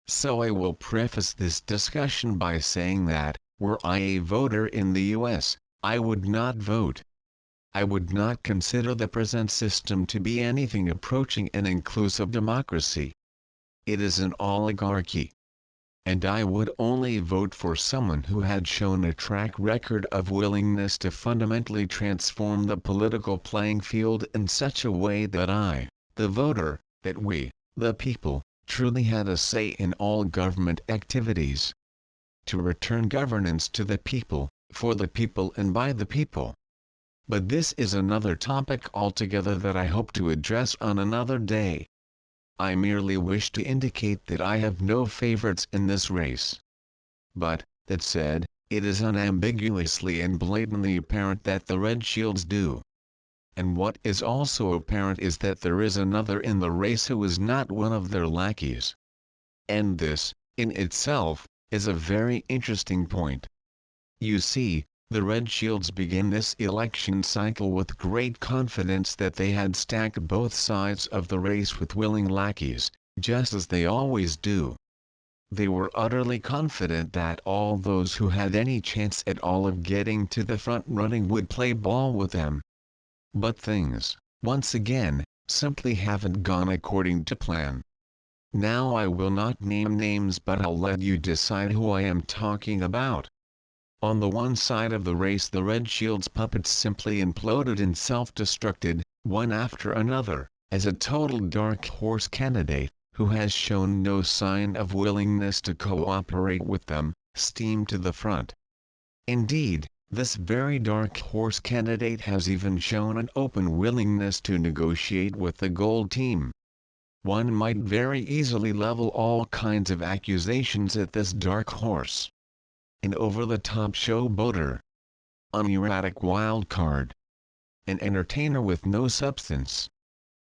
So I will preface this discussion by saying that, were I a voter in the US, I would not vote. I would not consider the present system to be anything approaching an inclusive democracy. it is an oligarchy. And I would only vote for someone who had shown a track record of willingness to fundamentally transform the political playing field in such a way that I, the voter, that we, the people, truly had a say in all government activities. To return governance to the people, for the people and by the people. But this is another topic altogether that I hope to address on another day. I merely wish to indicate that I have no favorites in this race. But, that said, it is unambiguously and blatantly apparent that the Red Shields do. And what is also apparent is that there is another in the race who is not one of their lackeys. And this, in itself, is a very interesting point. You see, the Red Shields began this election cycle with great confidence that they had stacked both sides of the race with willing lackeys, just as they always do. They were utterly confident that all those who had any chance at all of getting to the front running would play ball with them. But things, once again, simply haven't gone according to plan. Now I will not name names, but I'll let you decide who I am talking about. On the one side of the race, the Red Shields puppets simply imploded and self-destructed, one after another, as a total dark horse candidate, who has shown no sign of willingness to cooperate with them, steamed to the front. Indeed, this very dark horse candidate has even shown an open willingness to negotiate with the Gold Team. One might very easily level all kinds of accusations at this dark horse. An over-the-top showboater. An erratic wild card. An entertainer with no substance.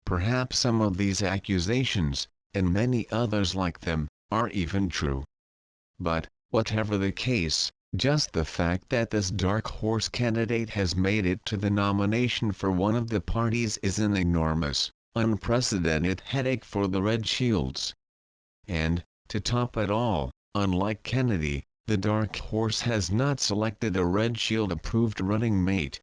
Perhaps some of these accusations, and many others like them, are even true. But, whatever the case, just the fact that this dark horse candidate has made it to the nomination for one of the parties is an enormous, unprecedented headache for the Red Shields. And, to top it all, unlike Kennedy, the dark horse has not selected a Red Shield-approved running mate.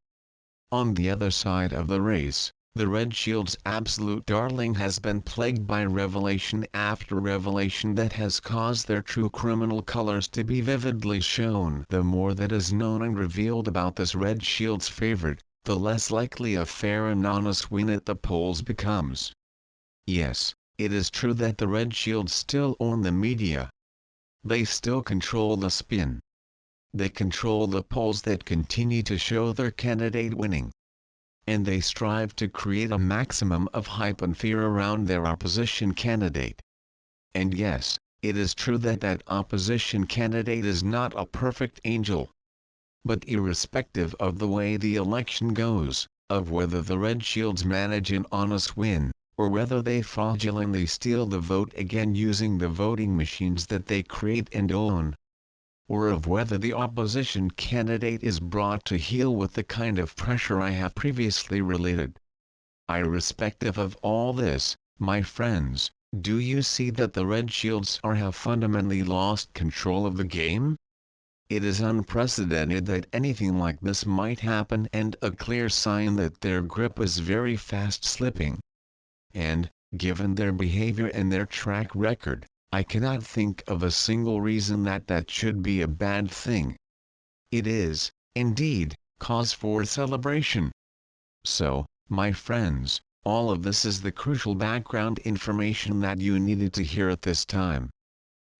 On the other side of the race, the Red Shield's absolute darling has been plagued by revelation after revelation that has caused their true criminal colors to be vividly shown. The more that is known and revealed about this Red Shield's favorite, the less likely a fair and honest win at the polls becomes. Yes, it is true that the Red Shields still own the media. They still control the spin. They control the polls that continue to show their candidate winning. And they strive to create a maximum of hype and fear around their opposition candidate. And yes, it is true that that opposition candidate is not a perfect angel. But irrespective of the way the election goes, of whether the Red Shields manage an honest win, or whether they fraudulently steal the vote again using the voting machines that they create and own, or of whether the opposition candidate is brought to heel with the kind of pressure I have previously related. Irrespective of all this, my friends, do you see that the Red Shields have fundamentally lost control of the game? It is unprecedented that anything like this might happen and a clear sign that their grip is very fast slipping. And, given their behavior and their track record, I cannot think of a single reason that should be a bad thing. It is, indeed, cause for celebration. So, my friends, all of this is the crucial background information that you needed to hear at this time.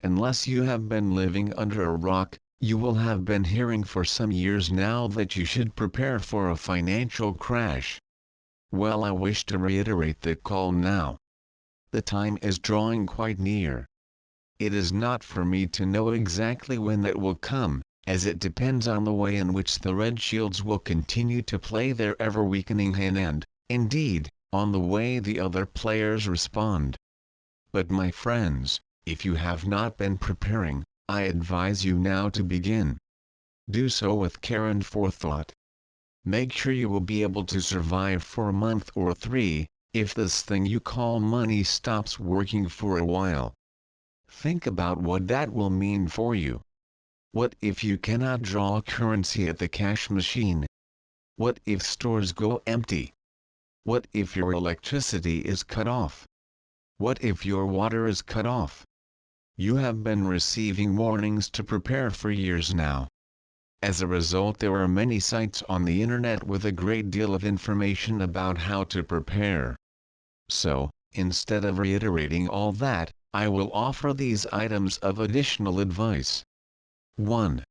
Unless you have been living under a rock, you will have been hearing for some years now that you should prepare for a financial crash. Well, I wish to reiterate that call now. The time is drawing quite near. It is not for me to know exactly when that will come, as it depends on the way in which the Red Shields will continue to play their ever-weakening hand and, indeed, on the way the other players respond. But my friends, if you have not been preparing, I advise you now to begin. Do so with care and forethought. Make sure you will be able to survive for a month or 3, if this thing you call money stops working for a while. Think about what that will mean for you. What if you cannot draw currency at the cash machine? What if stores go empty? What if your electricity is cut off? What if your water is cut off? You have been receiving warnings to prepare for years now. As a result, there are many sites on the internet with a great deal of information about how to prepare. So, instead of reiterating all that, I will offer these items of additional advice. 1.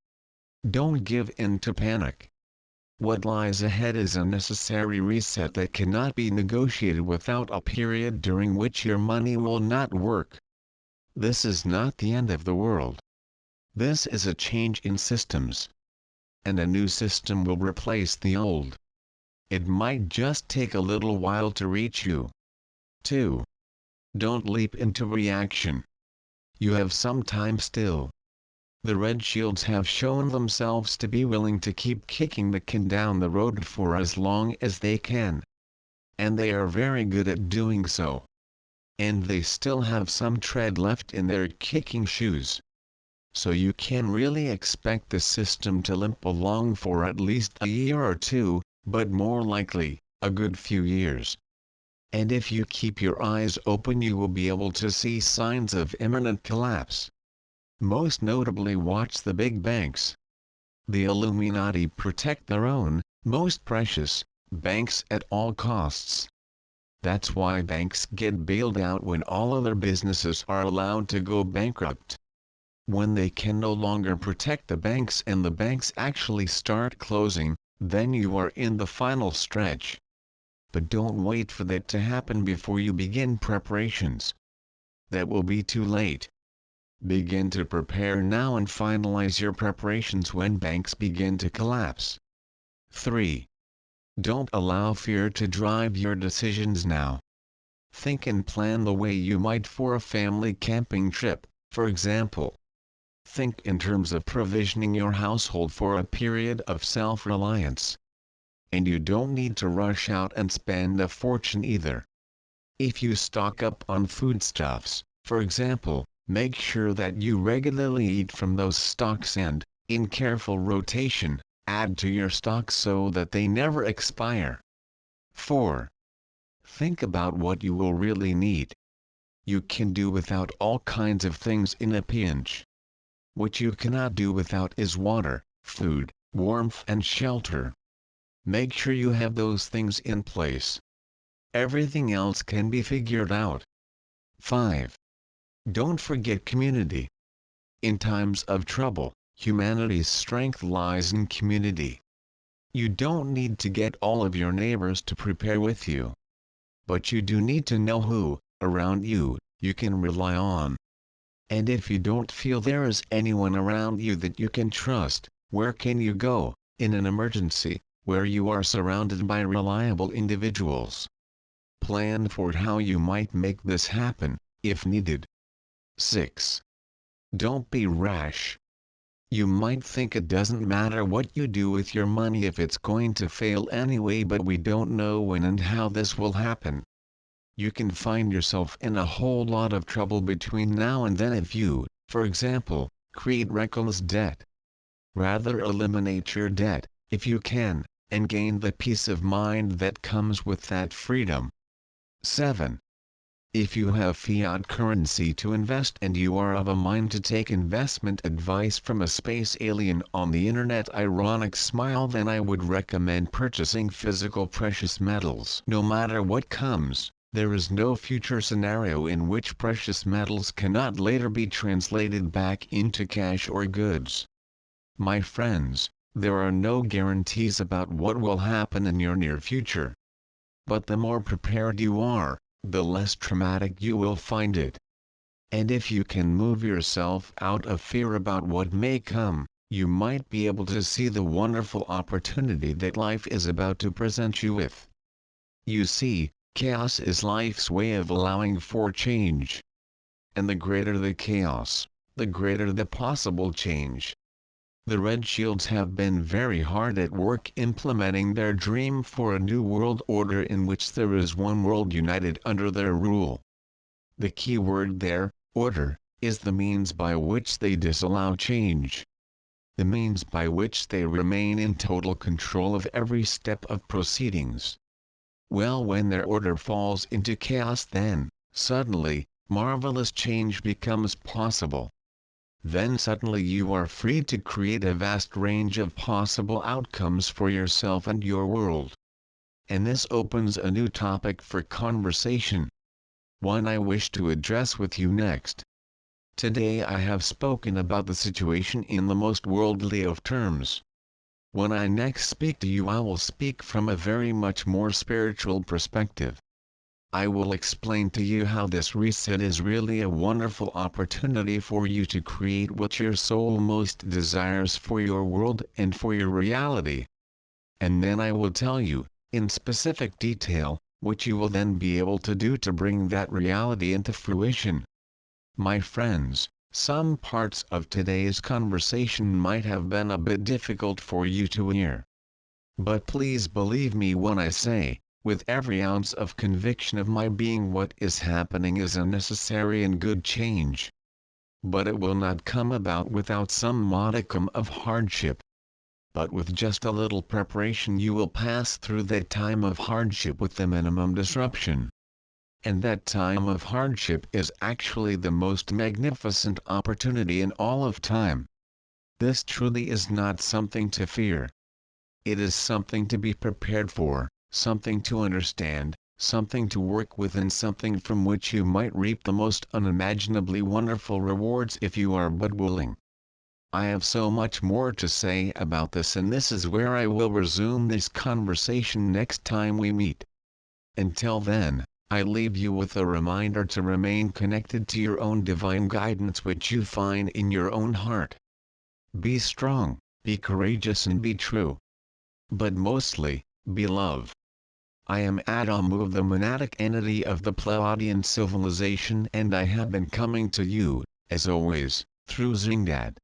Don't give in to panic. What lies ahead is a necessary reset that cannot be negotiated without a period during which your money will not work. This is not the end of the world. This is a change in systems. And a new system will replace the old. It might just take a little while to reach you. 2. Don't leap into reaction. You have some time still. The Red Shields have shown themselves to be willing to keep kicking the can down the road for as long as they can. And they are very good at doing so. And they still have some tread left in their kicking shoes. So you can really expect the system to limp along for at least a year or two, but more likely, a good few years. And if you keep your eyes open, you will be able to see signs of imminent collapse. Most notably, watch the big banks. The Illuminati protect their own, most precious, banks at all costs. That's why banks get bailed out when all other businesses are allowed to go bankrupt. When they can no longer protect the banks and the banks actually start closing, then you are in the final stretch. But don't wait for that to happen before you begin preparations. That will be too late. Begin to prepare now and finalize your preparations when banks begin to collapse. 3. Don't allow fear to drive your decisions now. Think and plan the way you might for a family camping trip, for example. Think in terms of provisioning your household for a period of self-reliance. And you don't need to rush out and spend a fortune either. If you stock up on foodstuffs, for example, make sure that you regularly eat from those stocks and, in careful rotation, add to your stocks so that they never expire. 4. Think about what you will really need. You can do without all kinds of things in a pinch. What you cannot do without is water, food, warmth and shelter. Make sure you have those things in place. Everything else can be figured out. 5. Don't forget community. In times of trouble, humanity's strength lies in community. You don't need to get all of your neighbors to prepare with you. But you do need to know who, around you, you can rely on. And if you don't feel there is anyone around you that you can trust, where can you go, in an emergency, where you are surrounded by reliable individuals? Plan for how you might make this happen, if needed. 6. Don't be rash. You might think it doesn't matter what you do with your money if it's going to fail anyway, but we don't know when and how this will happen. You can find yourself in a whole lot of trouble between now and then if you, for example, create reckless debt. Rather eliminate your debt, if you can, and gain the peace of mind that comes with that freedom. 7. If you have fiat currency to invest and you are of a mind to take investment advice from a space alien on the internet, ironic smile, then I would recommend purchasing physical precious metals. No matter what comes, there is no future scenario in which precious metals cannot later be translated back into cash or goods. My friends, there are no guarantees about what will happen in your near future. But the more prepared you are, the less traumatic you will find it. And if you can move yourself out of fear about what may come, you might be able to see the wonderful opportunity that life is about to present you with. You see, chaos is life's way of allowing for change. And the greater the chaos, the greater the possible change. The Red Shields have been very hard at work implementing their dream for a new world order in which there is one world united under their rule. The key word there, order, is the means by which they disallow change. The means by which they remain in total control of every step of proceedings. Well, when their order falls into chaos, then, Suddenly, marvelous change becomes possible. Then suddenly you are free to create a vast range of possible outcomes for yourself and your world. And this opens a new topic for conversation. One I wish to address with you next. Today I have spoken about the situation in the most worldly of terms. When I next speak to you, I will speak from a very much more spiritual perspective. I will explain to you how this reset is really a wonderful opportunity for you to create what your soul most desires for your world and for your reality. And then I will tell you, in specific detail, what you will then be able to do to bring that reality into fruition. My friends, some parts of today's conversation might have been a bit difficult for you to hear. But please believe me when I say, with every ounce of conviction of my being, what is happening is a necessary and good change. But it will not come about without some modicum of hardship. But with just a little preparation you will pass through that time of hardship with the minimum disruption. And that time of hardship is actually the most magnificent opportunity in all of time. This truly is not something to fear. It is something to be prepared for, something to understand, something to work with, and something from which you might reap the most unimaginably wonderful rewards if you are but willing. I have so much more to say about this, and this is where I will resume this conversation next time we meet. Until then, I leave you with a reminder to remain connected to your own divine guidance which you find in your own heart. Be strong, be courageous, and be true. But mostly, be love. I am Adamu of the monadic entity of the Pleiadian civilization, and I have been coming to you, as always, through Zingdad.